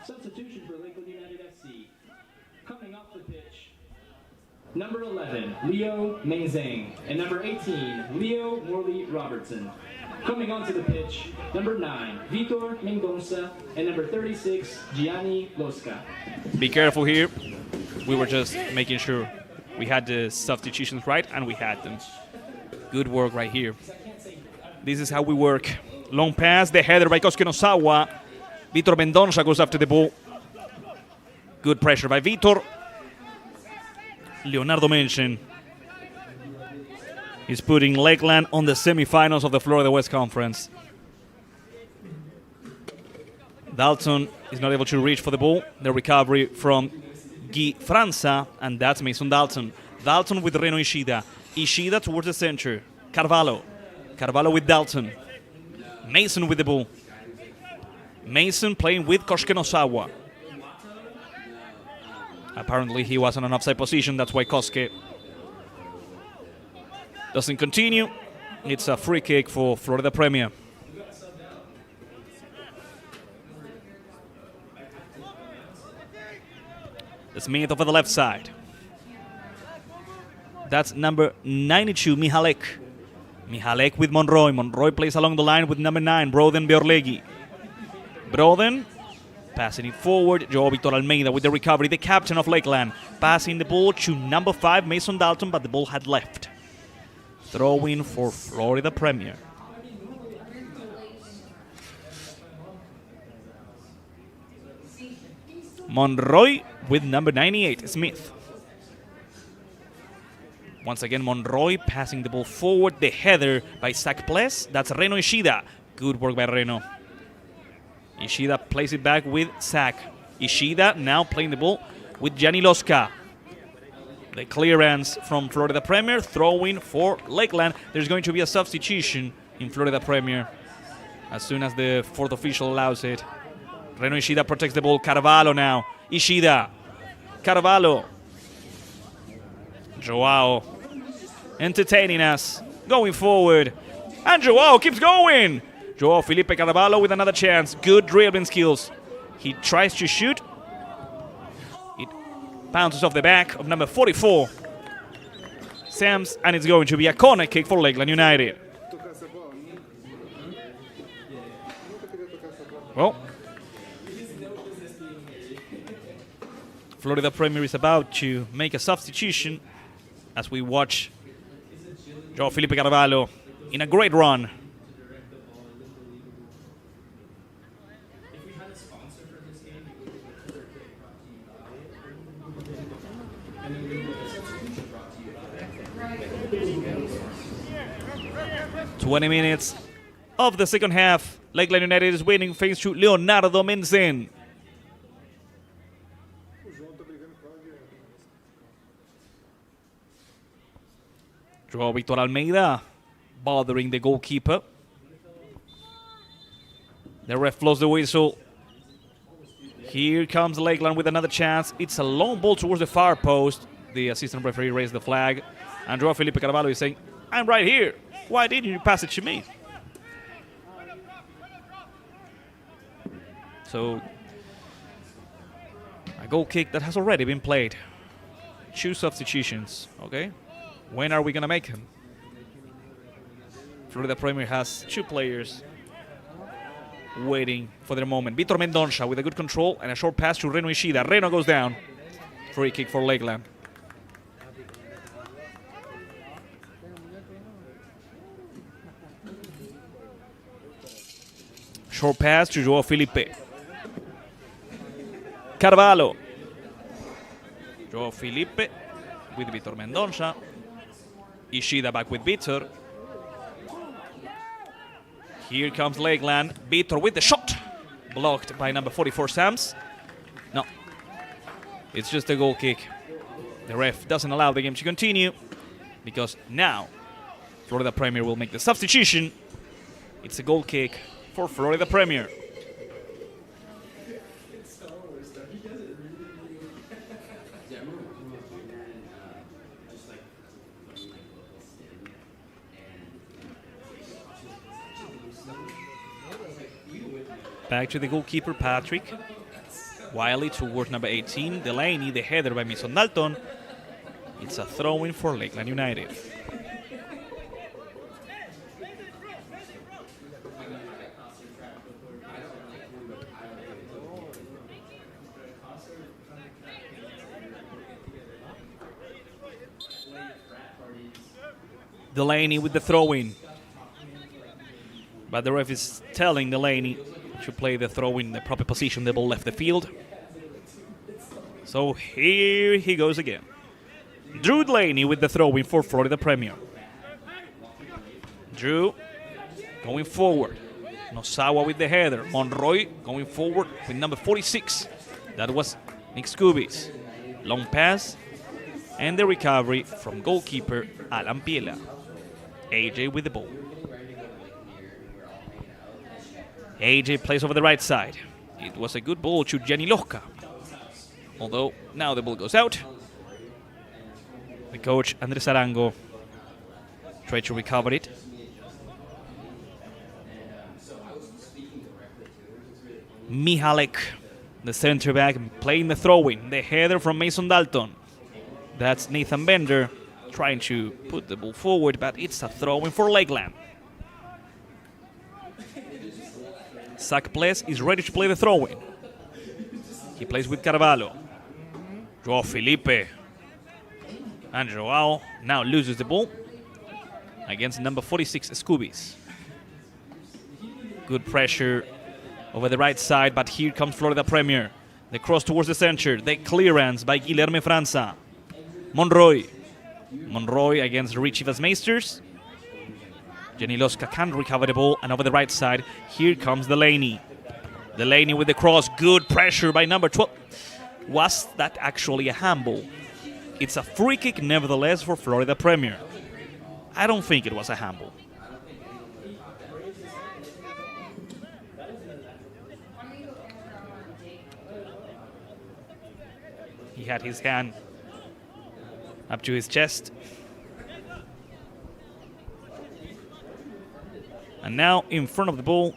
Substitution for Lakeland United FC. Coming off the pitch, number 11, Leo Mengzang, and number 18, Leo Morley Robertson. Coming onto the pitch, number 9, Vitor Mendonça, and number 36, Gianni Losca. Be careful here. We were just making sure we had the substitutions right, and we had them. Good work right here. This is how we work. Long pass, the header by Kosuke Nosawa. Vitor Mendonça goes after the ball. Good pressure by Vitor. Leonardo Menchen is putting Lakeland on the semifinals of the Florida West Conference. Dalton is not able to reach for the ball. The recovery from Guy Franza, and that's Mason Dalton. Dalton with Reno Ishida. Ishida towards the center. Carvalho. Carvalho with Dalton. Mason with the ball. Mason playing with Kosuke Nosawa. Apparently he was in an offside position, that's why Kosuke doesn't continue. It's a free kick for Florida Premier. Smith over the left side. That's number 92, Mihalek. Mihalek with Monroy. Monroy plays along the line with number 9, Broden Beorlegi. Broden passing it forward. Joao Victor Almeida with the recovery, the captain of Lakeland. Passing the ball to number 5, Mason Dalton, but the ball had left. Throw in for Florida Premier. Monroy with number 98, Smith. Once again, Monroy passing the ball forward. The header by Zach Pless. That's Reno Ishida. Good work by Reno. Ishida plays it back with Zach. Ishida now playing the ball with Gianni Losca. The clearance from Florida Premier. Throw-in for Lakeland. There's going to be a substitution in Florida Premier as soon as the fourth official allows it. Reno Ishida protects the ball. Carvalho now. Ishida. Carvalho. Joao entertaining us. Going forward. And Joao keeps going. Joao Felipe Carvalho with another chance. Good dribbling skills. He tries to shoot. It bounces off the back of number 44. Sams, and it's going to be a corner kick for Lakeland United. Well, Florida Premier is about to make a substitution as we watch Joao Felipe Carvalho in a great run. "20 minutes of the second half. Lakeland United is winning thanks to Leonardo Menzen. Joao Victor Almeida bothering the goalkeeper. The ref blows the whistle. Here comes Lakeland with another chance. It's a long ball towards the far post. The assistant referee raised the flag. And Joao Felipe Carvalho is saying, I'm right here. Why didn't you pass it to me? So, a goal kick that has already been played. 2 substitutions, okay? When are we going to make them? Florida Premier has 2 players waiting for their moment. Vitor Mendonça with a good control and a short pass to Reno Ishida. Reno goes down. Free kick for Lakeland. Short pass to Joao Felipe. Carvalho. Joao Felipe with Vitor Mendonça. Ishida back with Vitor. Here comes Lakeland. Vitor with the shot. Blocked by number 44, Sams. No. It's just a goal kick. The ref doesn't allow the game to continue because now Florida Premier will make the substitution. It's a goal kick for Florida Premier. Back to the goalkeeper, Patrick. Wiley towards number 18. Delaney, the header by Mason Dalton. It's a throw-in for Lakeland United. Delaney with the throw-in. But the ref is telling Delaney to play the throw in the proper position. The ball left the field. So here he goes again. Drew Delaney with the throw in for Florida Premier. Drew going forward. Nosawa with the header. Monroy going forward with number 46. That was Nick Scoobies. Long pass. And the recovery from goalkeeper Alan Piela. AJ with the ball. AJ plays over the right side. It was a good ball to Gianni Locca. Although now the ball goes out. The coach Andres Arango tried to recover it. Mihalek, the center back, playing the throw-in. The header from Mason Dalton. That's Nathan Bender trying to put the ball forward, but it's a throw-in for Lakeland. Zach Ples is ready to play the throw-in. He plays with Carvalho. Joao Felipe. And Joao now loses the ball against number 46, Scoobies. Good pressure over the right side, but here comes Florida Premier. The cross towards the center. The clearance by Guilherme França. Monroy. Monroy against Richie Vasmeisters. Jenny Loska can recover the ball, and over the right side, here comes Delaney. Delaney with the cross. Good pressure by number 12. Was that actually a handball? It's a free kick, nevertheless, for Florida Premier. I don't think it was a handball. He had his hand up to his chest. And now in front of the ball,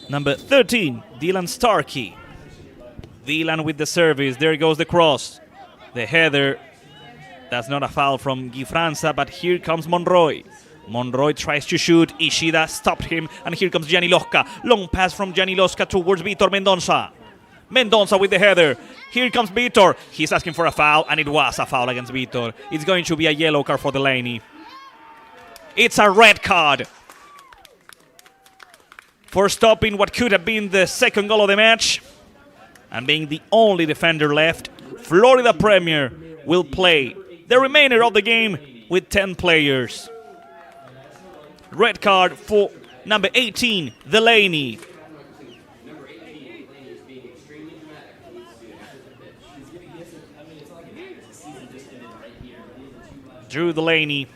number 13, Dylan Starkey. Dylan with the service. There goes the cross. The header. That's not a foul from Guy França, but here comes Monroy. Monroy tries to shoot. Ishida stopped him, and here comes Gianni Losca. Long pass from Gianni Losca towards Vitor Mendonça. Mendonça with the header. Here comes Vitor. He's asking for a foul, and it was a foul against Vitor. It's going to be a yellow card for Delaney. It's a red card for stopping what could have been the second goal of the match. And being the only defender left, Florida Premier will play the remainder of the game with 10 players. Red card for number 18, Delaney. Drew Delaney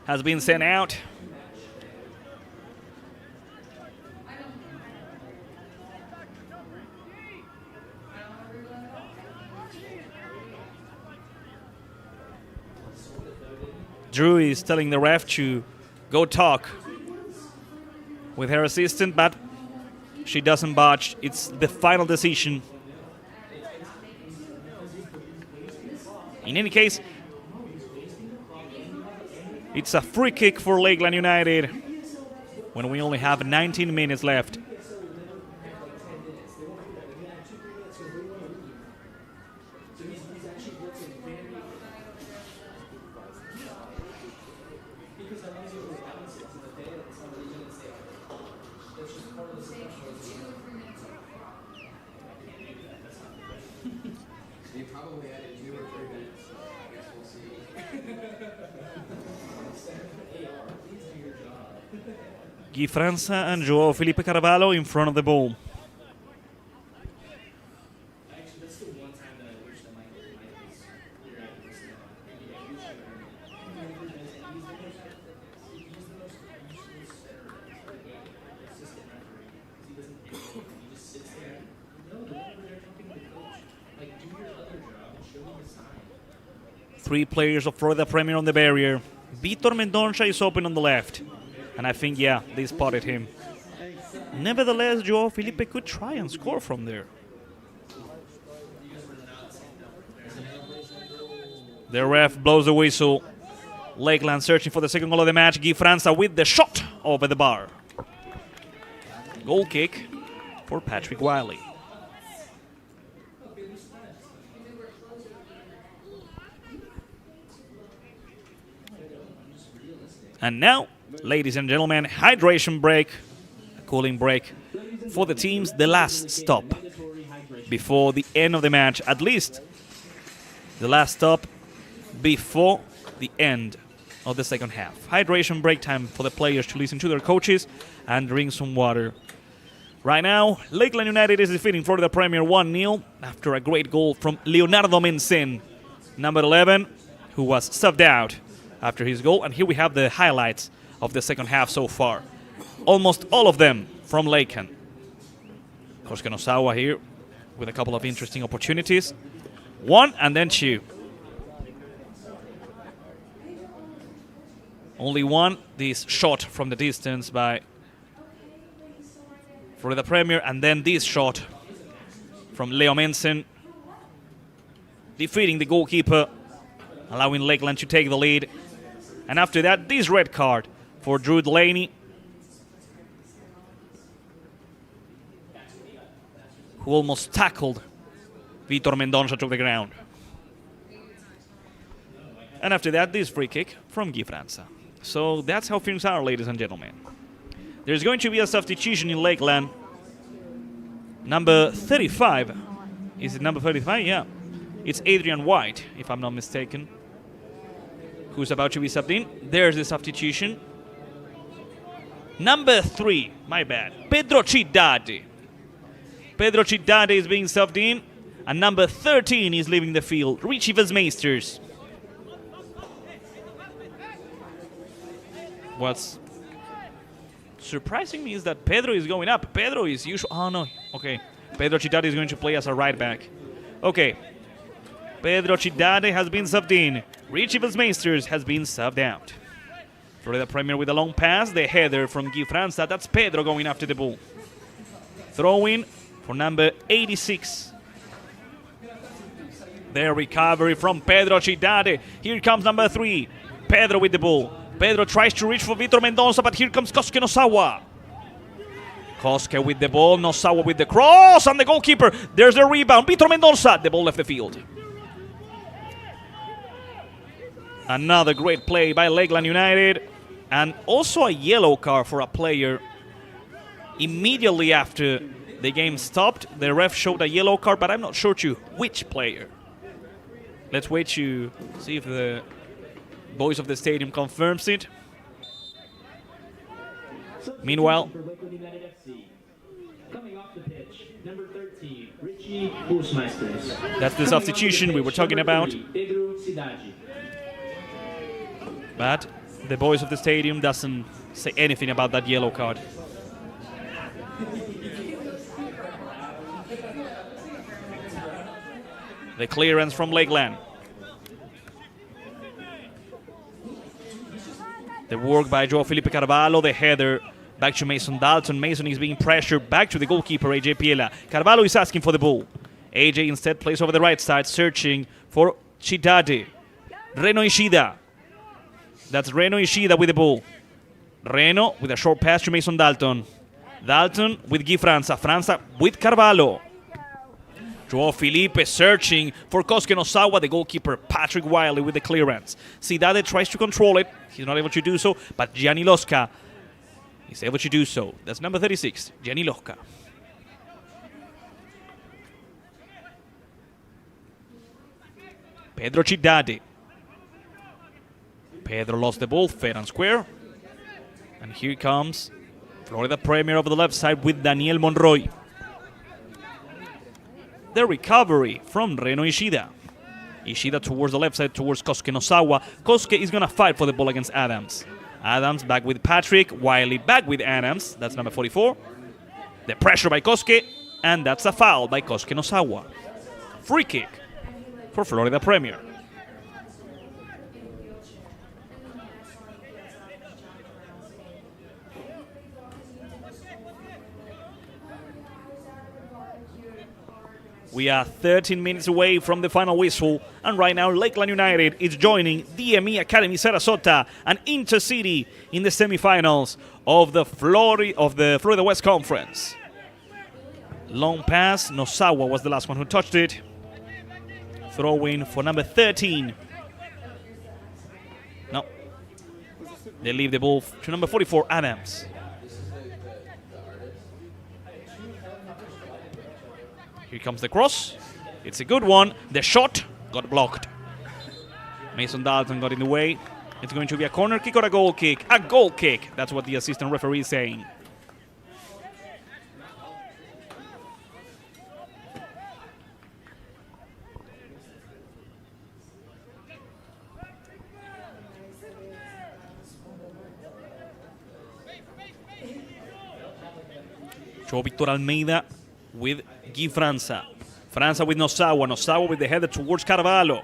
has been sent out. Drew is telling the ref to go talk with her assistant, but she doesn't budge. It's the final decision. In any case, it's a free kick for Lakeland United when we only have 19 minutes left. Guy França and Joao Felipe Carvalho in front of the ball. Three players of Florida Premier on the barrier. Vitor Mendonça is open on the left. And I think, yeah, they spotted him. Nevertheless, Joao Felipe could try and score from there. The ref blows the whistle. Lakeland searching for the second goal of the match. Guy França with the shot over the bar. Goal kick for Patrick Wiley. And now, ladies and gentlemen, hydration break, a cooling break for the teams, the last stop before the end of the match, at least the last stop before the end of the second half. Hydration break time for the players to listen to their coaches and drink some water. Right now, Lakeland United is defeating Florida Premier 1-0 after a great goal from Leonardo Mensen, number 11, who was subbed out after his goal. And here we have the highlights of the second half so far. Almost all of them from Lakeland. Kosuke Nosawa here with a couple of interesting opportunities. One and then two. Only one, this shot from the distance by Florida Premier, and then this shot from Leo Mensen, defeating the goalkeeper, allowing Lakeland to take the lead. And after that, this red card for Drew Delaney, who almost tackled Vitor Mendonça to the ground. And after that, this free kick from Guy França. So that's how things are, ladies and gentlemen. There's going to be a substitution in Lakeland. Number 35. Is it number 35? Yeah. It's Adrian White, if I'm not mistaken, who's about to be subbed in. There's the substitution. Number 3, my bad, Pedro Cidade. Pedro Cidade is being subbed in. And number 13 is leaving the field, Richie Vesmeisters. What's surprising me is that Pedro is going up. Pedro is usual. Oh, no. Okay. Pedro Cidade is going to play as a right back. Okay. Pedro Cidade has been subbed in. Richie Vesmeisters has been subbed out. Florida Premier with a long pass. The header from Guy França. That's Pedro going after the ball. Throw-in for number 86. Their recovery from Pedro Cidade. Here comes number 3. Pedro with the ball. Pedro tries to reach for Vitor Mendonça, but here comes Kosuke Nosawa. Kosuke with the ball, Nosawa with the cross, and the goalkeeper. There's the rebound. Vitor Mendonça. The ball left the field. Another great play by Lakeland United. And also a yellow card for a player. Immediately after the game stopped, the ref showed a yellow card, but I'm not sure to which player. Let's wait to see if the voice of the stadium confirms it. Meanwhile, coming off the pitch, number 13, Richie Vesmeisters. That's the substitution we were talking about. Pedro Cidade. But the voice of the stadium doesn't say anything about that yellow card. The clearance from Lakeland. The work by Joao Felipe Carvalho, the header back to Mason Dalton. Mason is being pressured back to the goalkeeper, AJ Piela. Carvalho is asking for the ball. AJ instead plays over the right side, searching for Chidade. Reno Ishida. That's Reno Ishida with the ball. Reno with a short pass to Mason Dalton. Dalton with Guy Franza. Franza with Carvalho. Joao Felipe searching for Kosuke Nosawa, the goalkeeper, Patrick Wiley with the clearance. Cidade tries to control it. He's not able to do so, but Gianni Losca is able to do so. That's number 36, Gianni Losca. Pedro Cidade. Pedro lost the ball, fair and square. And here comes Florida Premier over the left side with Daniel Monroy. The recovery from Reno Ishida. Ishida towards the left side, towards Kosuke Nosawa. Kosuke is going to fight for the ball against Adams. Adams back with Patrick. Wiley back with Adams. That's number 44. The pressure by Kosuke. And that's a foul by Kosuke Nosawa. Free kick for Florida Premier. We are 13 minutes away from the final whistle, and right now Lakeland United is joining DME Academy Sarasota and Intercity in the semifinals of the Florida West Conference. Long pass, Nosawa was the last one who touched it. Throw in for number 13. No. They leave the ball to number 44, Adams. Here comes the cross. It's a good one. The shot got blocked. Mason Dalton got in the way. It's going to be a corner kick or a goal kick? A goal kick. That's what the assistant referee is saying. Joe Victor Almeida with Guy Franza. Franza with Nosawa. Nosawa with the header towards Carvalho.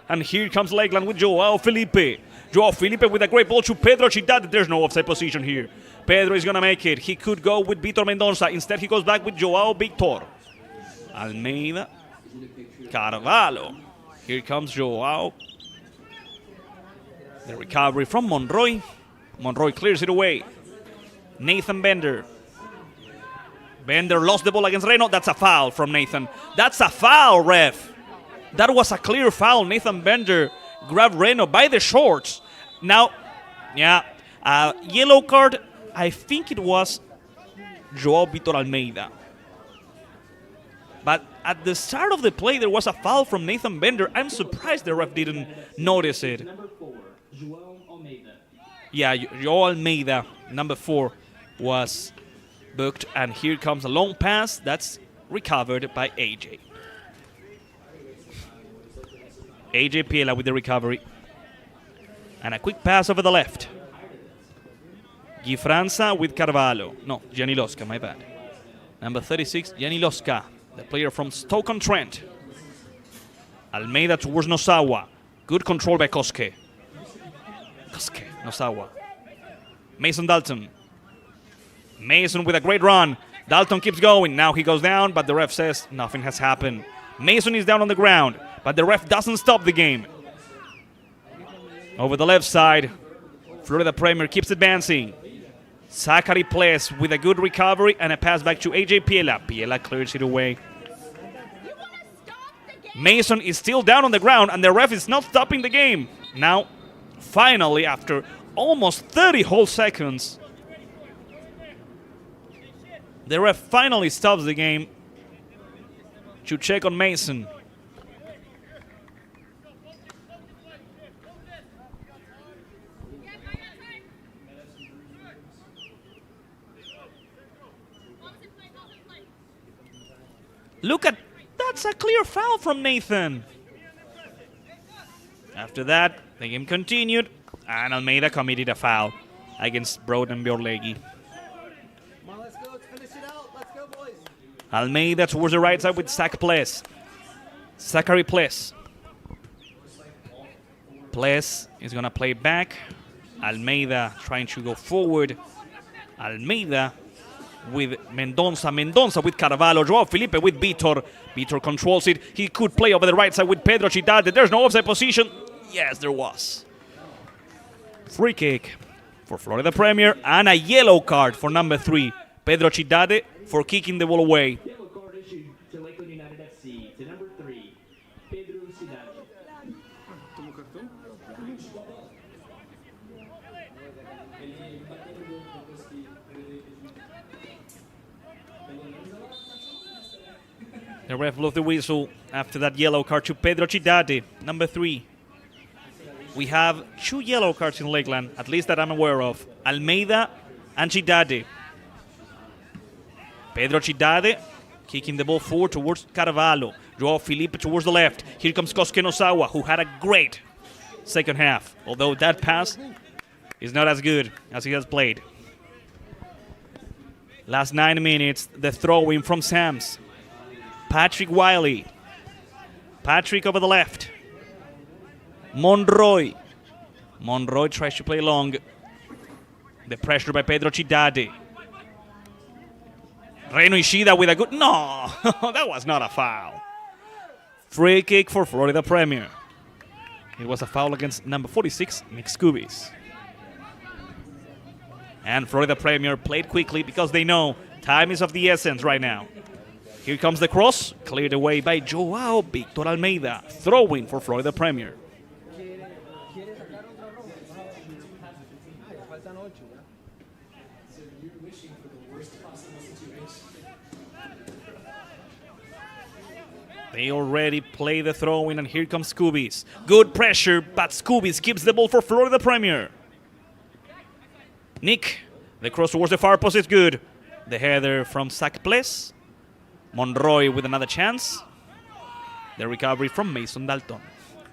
And here comes Lakeland with Joao Felipe. Joao Felipe with a great ball to Pedro Cidade. There's no offside position here. Pedro is going to make it. He could go with Vitor Mendonça. Instead, he goes back with Joao Victor. Almeida. Carvalho. Here comes Joao. The recovery from Monroy. Monroy clears it away. Nathan Bender. Bender lost the ball against Reno. That's a foul from Nathan. That's a foul, ref. That was a clear foul. Nathan Bender grabbed Reno by the shorts. Now, yellow card. I think it was Joao Vitor Almeida. But at the start of the play, there was a foul from Nathan Bender. I'm surprised the ref didn't notice it. Number 4, Joao Almeida. Yeah, Joao Almeida, number 4, was booked. And here comes a long pass. That's recovered by AJ. AJ Piela with the recovery. And a quick pass over the left. Guy Franza with Carvalho. No, Gianni Losca, my bad. Number 36, Gianni Losca, the player from Stoke-on-Trent. Almeida towards Nosawa. Good control by Kosuke. Nosawa. Mason Dalton. Mason with a great run. Dalton keeps going. Now he goes down, but the ref says nothing has happened. Mason is down on the ground, but the ref doesn't stop the game. Over the left side, Florida Premier keeps advancing. Zachary Ples with a good recovery and a pass back to AJ Piela. Piela clears it away. Mason is still down on the ground, and the ref is not stopping the game. Now, finally, after almost 30 whole seconds, the ref finally stops the game to check on Mason. Look at, that's a clear foul from Nathan. After that, the game continued, and Almeida committed a foul against Broden Bjorlegi. Almeida towards the right side with Zach Ples. Zachary Ples. Ples is going to play back. Almeida trying to go forward. Almeida with Mendonça. Mendonça with Carvalho. Joao Felipe with Vitor. Vitor controls it. He could play over the right side with Pedro Chidade. There's no offside position. Yes, there was. Free kick for Florida Premier and a yellow card for number 3, Pedro Chidade, for kicking the ball away. Yellow card issued to Lakeland United FC to number 3, Pedro Cidade. The ref blew the whistle after that yellow card to Pedro Chidade, number 3. We have 2 yellow cards in Lakeland, at least that I'm aware of. Almeida and Chidade. Pedro Chidade kicking the ball forward towards Carvalho. Joao Felipe towards the left. Here comes Kosuke Nosawa, who had a great second half, although that pass is not as good as he has played. Last 9 minutes, the throw-in from Sams. Patrick Wiley. Patrick over the left. Monroy. Monroy tries to play long. The pressure by Pedro Chidade. Reno Ishida with a good... No! That was not a foul. Free kick for Florida Premier. It was a foul against number 46, Nick Scoobies. And Florida Premier played quickly because they know time is of the essence right now. Here comes the cross, cleared away by Joao Victor Almeida. Throw-in for Florida Premier. They already play the throw-in, and here comes Scoobies. Good pressure, but Scoobies keeps the ball for Florida Premier. Nick, the cross towards the far post is good. The header from Zach Pless. Monroy with another chance. The recovery from Mason Dalton.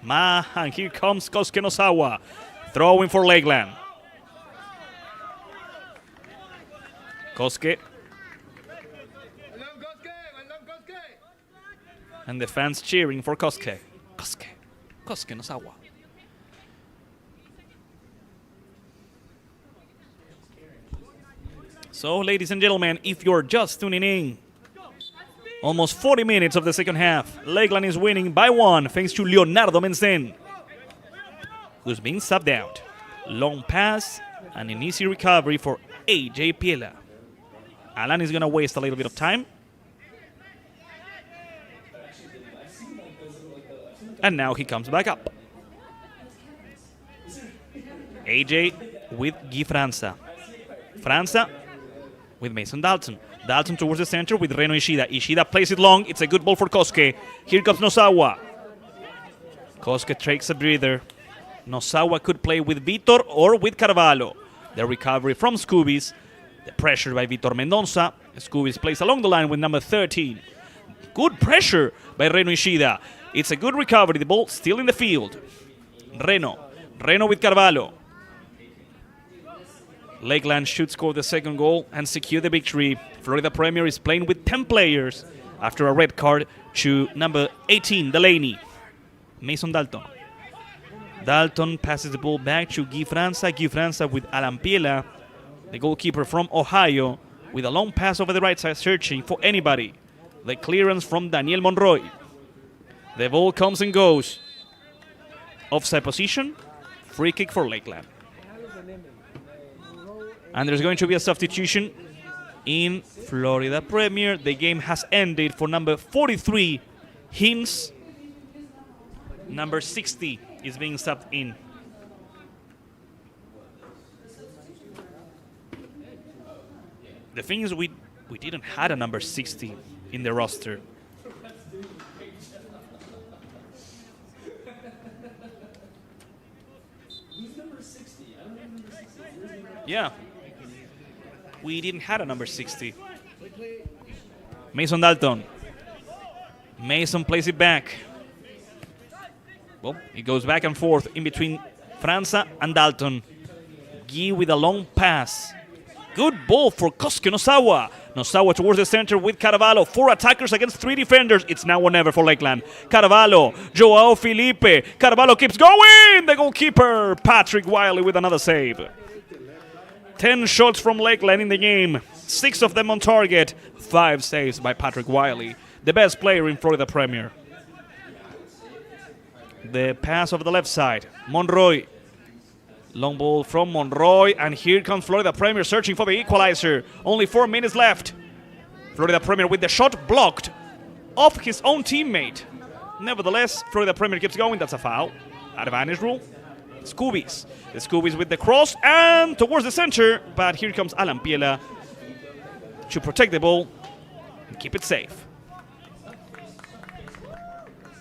And here comes Kosuke Nosawa. Throwing for Lakeland. Kosuke. And the fans cheering for Kosuke. Kosuke Nosawa. So, ladies and gentlemen, if you're just tuning in, almost 40 minutes of the second half, Lakeland is winning by 1 thanks to Leonardo Menzen, who's being subbed out. Long pass and an easy recovery for AJ Piela. Alan is going to waste a little bit of time. And now he comes back up. AJ with Guy Franza. Franza with Mason Dalton. Dalton towards the center with Reno Ishida. Ishida plays it long. It's a good ball for Kosuke. Here comes Nosawa. Kosuke takes a breather. Nosawa could play with Vitor or with Carvalho. The recovery from Scoobies. The pressure by Vitor Mendonça. Scoobies plays along the line with number 13. Good pressure by Reno Ishida. It's a good recovery. The ball still in the field. Reno with Carvalho. Lakeland should score the second goal and secure the victory. Florida Premier is playing with 10 players after a red card to number 18, Delaney. Mason Dalton. Dalton passes the ball back to Guy Franza. Guy Franza with Alan Piela, the goalkeeper from Ohio, with a long pass over the right side, searching for anybody. The clearance from Daniel Monroy. The ball comes and goes. Offside position. Free kick for Lakeland. And there's going to be a substitution in Florida Premier. The game has ended for number 43, Hinz. Number 60 is being subbed in. The thing is, we didn't have a number 60 in the roster. Yeah. We didn't have a number 60. Mason Dalton. Mason plays it back. Well, it goes back and forth in between Franza and Dalton. Guy with a long pass. Good ball for Kosuke Nosawa. Nosawa towards the center with Carvalho. 4 attackers against 3 defenders. It's now or never for Lakeland. Carvalho, Joao Felipe. Carvalho keeps going. The goalkeeper, Patrick Wiley, with another save. 10 shots from Lakeland in the game. 6 of them on target. 5 saves by Patrick Wiley, the best player in Florida Premier. The pass over the left side. Monroy. Long ball from Monroy, and here comes Florida Premier searching for the equalizer. Only 4 minutes left. Florida Premier with the shot blocked off his own teammate. Nevertheless, Florida Premier keeps going. That's a foul. Advantage rule. Scoobies. The Scoobies with the cross and towards the center, but here comes Alan Piela to protect the ball and keep it safe.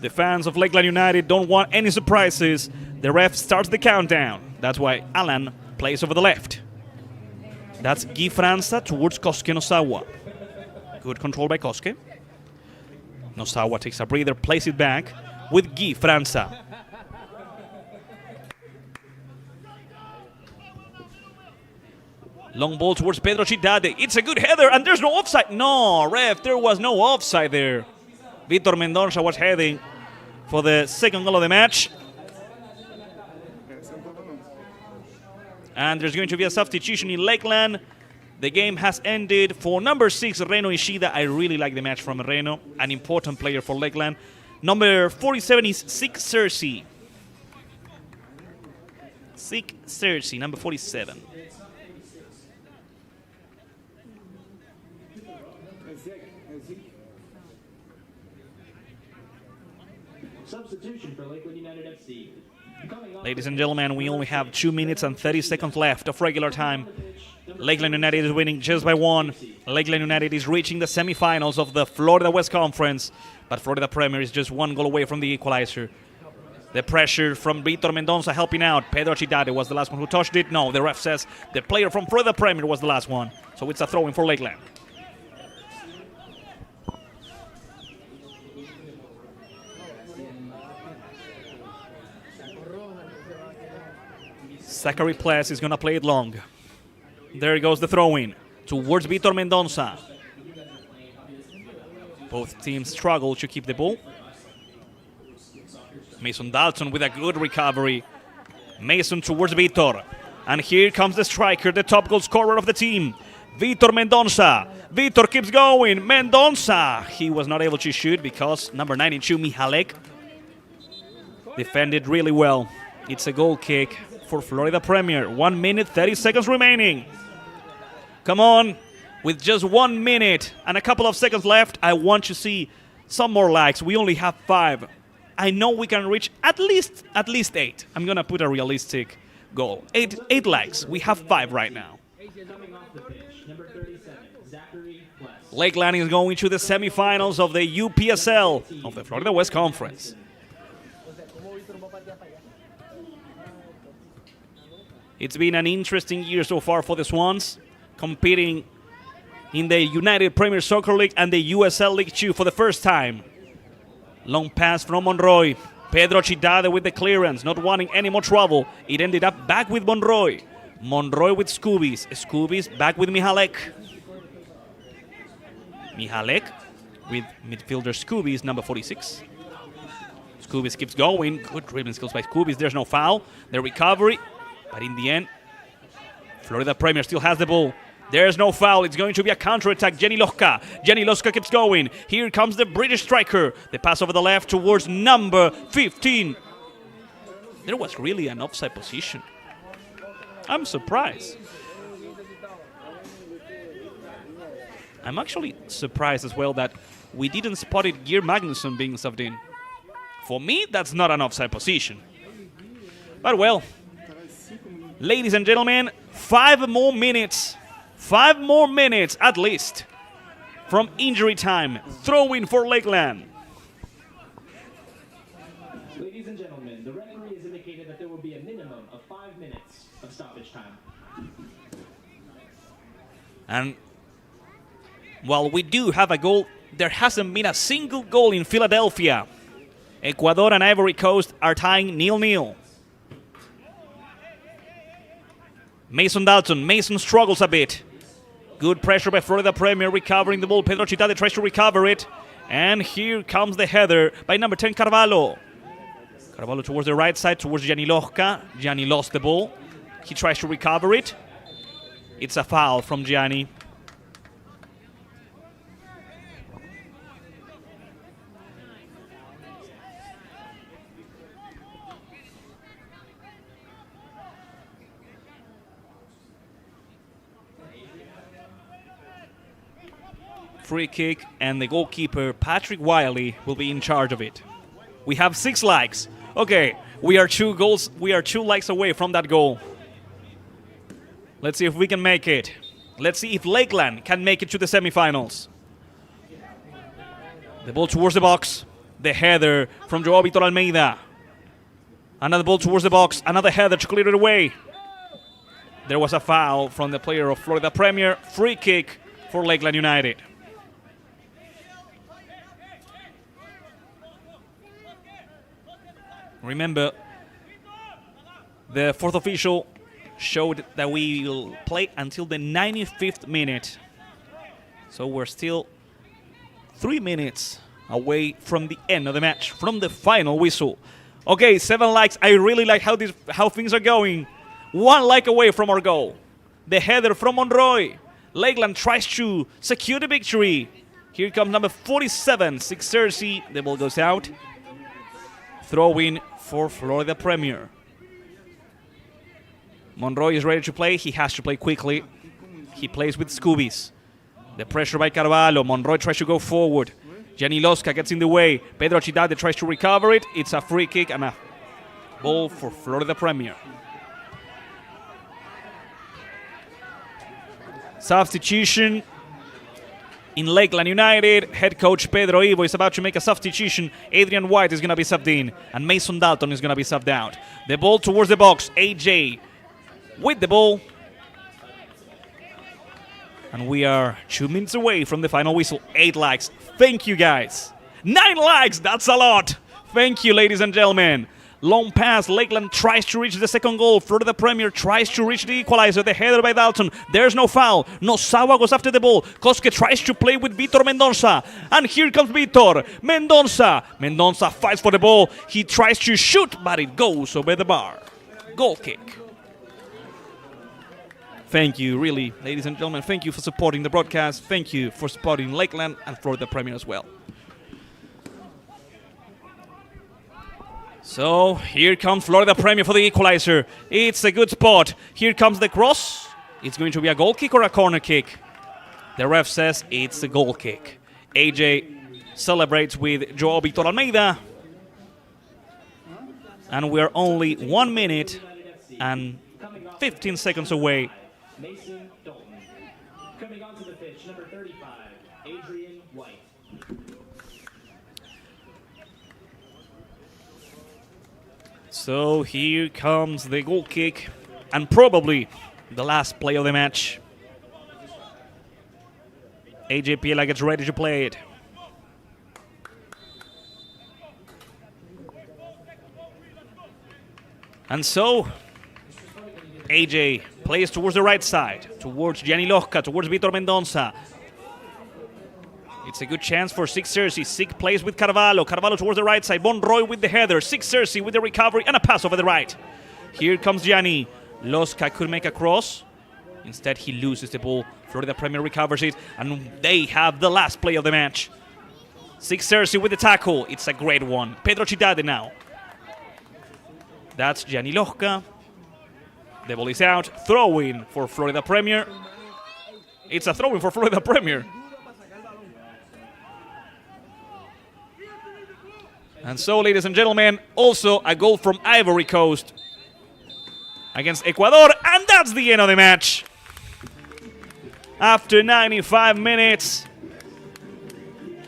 The fans of Lakeland United don't want any surprises. The ref starts the countdown. That's why Alan plays over the left. That's Guy Franza towards Kosuke Nosawa. Good control by Kosuke. Nosawa takes a breather, plays it back with Guy Franza. Long ball towards Pedro Chidade. It's a good header, and there's no offside. No, ref, there was no offside there. Vitor Mendoza was heading for the second goal of the match. And there's going to be a substitution in Lakeland. The game has ended for number 6, Reno Ishida. I really like the match from Reno, an important player for Lakeland. Number 47 is Sik Cersei. Sik Cersei, number 47. Substitution for Lakeland United FC. Ladies and gentlemen, we only have 2 minutes and 30 seconds left of regular time. Lakeland United is winning just by 1. Lakeland United is reaching the semifinals of the Florida West Conference, but Florida Premier is just 1 goal away from the equalizer. The pressure from Vitor Mendoza helping out. Pedro Chidade was the last one who touched it. No, the ref says the player from Florida Premier was the last one. So it's a throw-in for Lakeland. Zachary Pless is going to play it long. There goes the throw-in towards Vitor Mendoza. Both teams struggle to keep the ball. Mason Dalton with a good recovery. Mason towards Vitor. And here comes the striker, the top goal scorer of the team, Vitor Mendoza. Vitor keeps going. Mendoza. He was not able to shoot because number 92, Mihalek, defended really well. It's a goal kick for Florida Premier. 1 minute, 30 seconds remaining. Come on. With just 1 minute and a couple of seconds left, I want to see some more likes. We only have 5. I know we can reach at least 8. I'm going to put a realistic goal. 8 likes. We have 5 right now. Coming off the pitch, number 37, Zachary Pless. Lakeland is going to the semifinals of the UPSL of the Florida West Conference. It's been an interesting year so far for the Swans, competing in the United Premier Soccer League and the USL League 2 for the first time. Long pass from Monroy. Pedro Chidade with the clearance, not wanting any more trouble. It ended up back with Monroy. Monroy with Scoobies. Scoobies back with Mihalek. Mihalek with midfielder Scoobies, number 46. Scoobies keeps going. Good dribbling skills by Scoobies. There's no foul. The recovery. But in the end, Florida Premier still has the ball. There's no foul. It's going to be a counter-attack. Jenny Loska. Jenny Loska keeps going. Here comes the British striker. The pass over the left towards number 15. There was really an offside position. I'm surprised. I'm actually surprised as well that we didn't spot it Geir Magnusson being subbed in. For me, that's not an offside position. But well, ladies and gentlemen, 5 more minutes. 5 more minutes at least from injury time. Throw-in for Lakeland. Ladies and gentlemen, the referee has indicated that there will be a minimum of 5 minutes of stoppage time. And while we do have a goal, there hasn't been a single goal in Philadelphia. Ecuador and Ivory Coast are tying 0-0. Mason Dalton. Mason struggles a bit. Good pressure by Florida Premier, recovering the ball. Pedro Chitade tries to recover it. And here comes the header by number 10, Carvalho. Carvalho towards the right side, towards Gianni Lohka. Gianni lost the ball. He tries to recover it. It's a foul from Gianni. Free kick, and the goalkeeper, Patrick Wiley, will be in charge of it. We have 6 likes. Okay, we are 2 likes away from that goal. Let's see if we can make it. Let's see if Lakeland can make it to the semifinals. The ball towards the box. The header from Joao Vitor Almeida. Another ball towards the box. Another header to clear it away. There was a foul from the player of Florida Premier. Free kick for Lakeland United. Remember, the fourth official showed that we will play until the 95th minute. So we're still 3 minutes away from the end of the match, from the final whistle. Okay, 7 likes. I really like how things are going. 1 like away from our goal. The header from Monroy. Lakeland tries to secure the victory. Here comes number 47, Sixersi. The ball goes out. Throw in for Florida Premier. Monroy is ready to play. He has to play quickly. He plays with Scoobies. The pressure by Carvalho. Monroy tries to go forward. Gianni Lohka gets in the way. Pedro Chidade tries to recover it. It's a free kick and a ball for Florida Premier. Substitution in Lakeland United. Head coach Pedro Ivo is about to make a substitution. Adrian White is going to be subbed in, and Mason Dalton is going to be subbed out. The ball towards the box. AJ with the ball. And we are 2 minutes away from the final whistle. 8 likes. Thank you, guys. 9 likes. That's a lot. Thank you, ladies and gentlemen. Long pass. Lakeland tries to reach the second goal. Florida Premier tries to reach the equalizer. The header by Dalton. There's no foul. Nosawa goes after the ball. Koske tries to play with Vitor Mendonça. And here comes Vitor. Mendonça. Mendonça fights for the ball. He tries to shoot, but it goes over the bar. Goal kick. Thank you, really, ladies and gentlemen. Thank you for supporting the broadcast. Thank you for supporting Lakeland and Florida Premier as well. So here comes Florida Premier for the equalizer. It's a good spot. Here comes the cross. It's going to be a goal kick or a corner kick. The ref says it's a goal kick. AJ celebrates with Joao Vitor Almeida. And we're only 1 minute and 15 seconds away. Mason Dalton. Coming onto the pitch, number 35, Adrian White. So here comes the goal kick, and probably the last play of the match. AJ Piela gets ready to play it. And so AJ plays towards the right side, towards Gianni Lohka, towards Vitor Mendonça. It's a good chance for Sixersi. Sig plays with Carvalho. Carvalho towards the right side. Monroy with the header. Sixersi with the recovery and a pass over the right. Here comes Gianni. Lohka could make a cross. Instead, he loses the ball. Florida Premier recovers it, and they have the last play of the match. Sixersi with the tackle. It's a great one. Pedro Chidade now. That's Gianni Lohka. The ball is out. Throw-in for Florida Premier. It's a throw-in for Florida Premier. And so, ladies and gentlemen, also a goal from Ivory Coast against Ecuador. And that's the end of the match. After 95 minutes,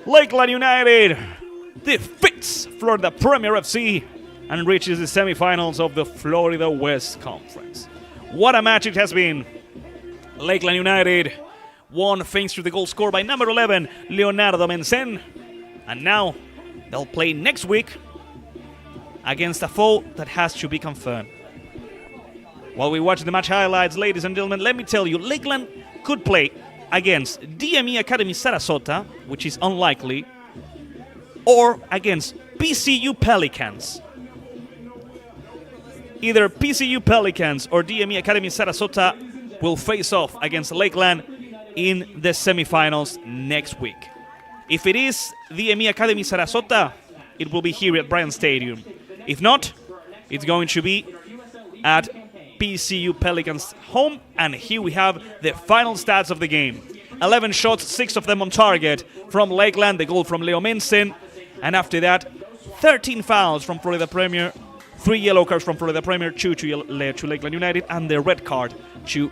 Lakeland United defeats Florida Premier FC and reaches the semifinals of the Florida West Conference. What a match it has been. Lakeland United won thanks to the goal scored by number 11, Leonardo Mencen. And now they'll play next week against a foe that has to be confirmed. While we watch the match highlights, ladies and gentlemen, let me tell you, Lakeland could play against DME Academy Sarasota, which is unlikely, or against PCU Pelicans. Either PCU Pelicans or DME Academy Sarasota will face off against Lakeland in the semifinals next week. If it is DME Academy Sarasota, it will be here at Bryant Stadium. If not, it's going to be at PCU Pelicans home, and here we have the final stats of the game. 11 shots, 6 of them on target from Lakeland, the goal from Leo Mensen, and after that, 13 fouls from Florida Premier, 3 yellow cards from Florida Premier, 2 to Lakeland United, and the red card to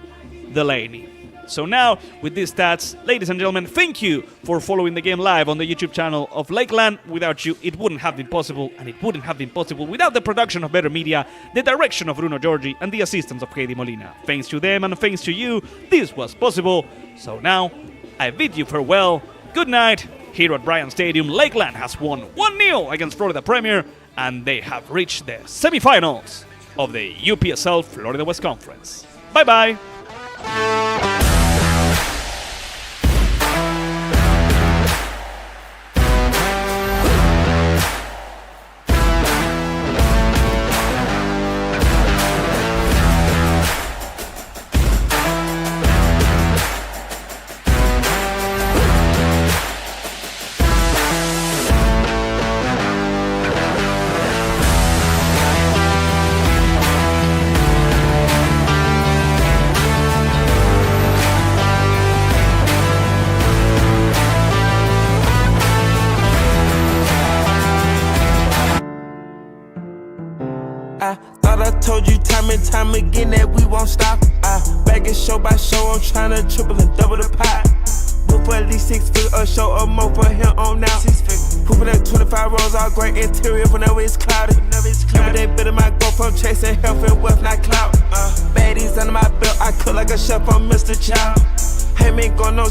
Delaney. So now, with these stats, ladies and gentlemen, thank you for following the game live on the YouTube channel of Lakeland. Without you, it wouldn't have been possible, and it wouldn't have been possible without the production of Better Media, the direction of Bruno Giorgi, and the assistance of Katie Molina. Thanks to them and thanks to you, this was possible. So now, I bid you farewell. Good night. Here at Bryant Stadium, Lakeland has won 1-0 against Florida Premier, and they have reached the semifinals of the UPSL Florida West Conference. Bye-bye. I thought I told you time and time again that we won't stop. Back it show by show, I'm tryna triple and double the pot. Book for at least 6 figures, a show or more for him on now. Hooping at 25 rows, all great interior whenever it's cloudy. Every day better my go from chasing health and wealth, not clout. Baddies under my belt, I cook like a chef, I'm Mr. Child. Hey, man, going no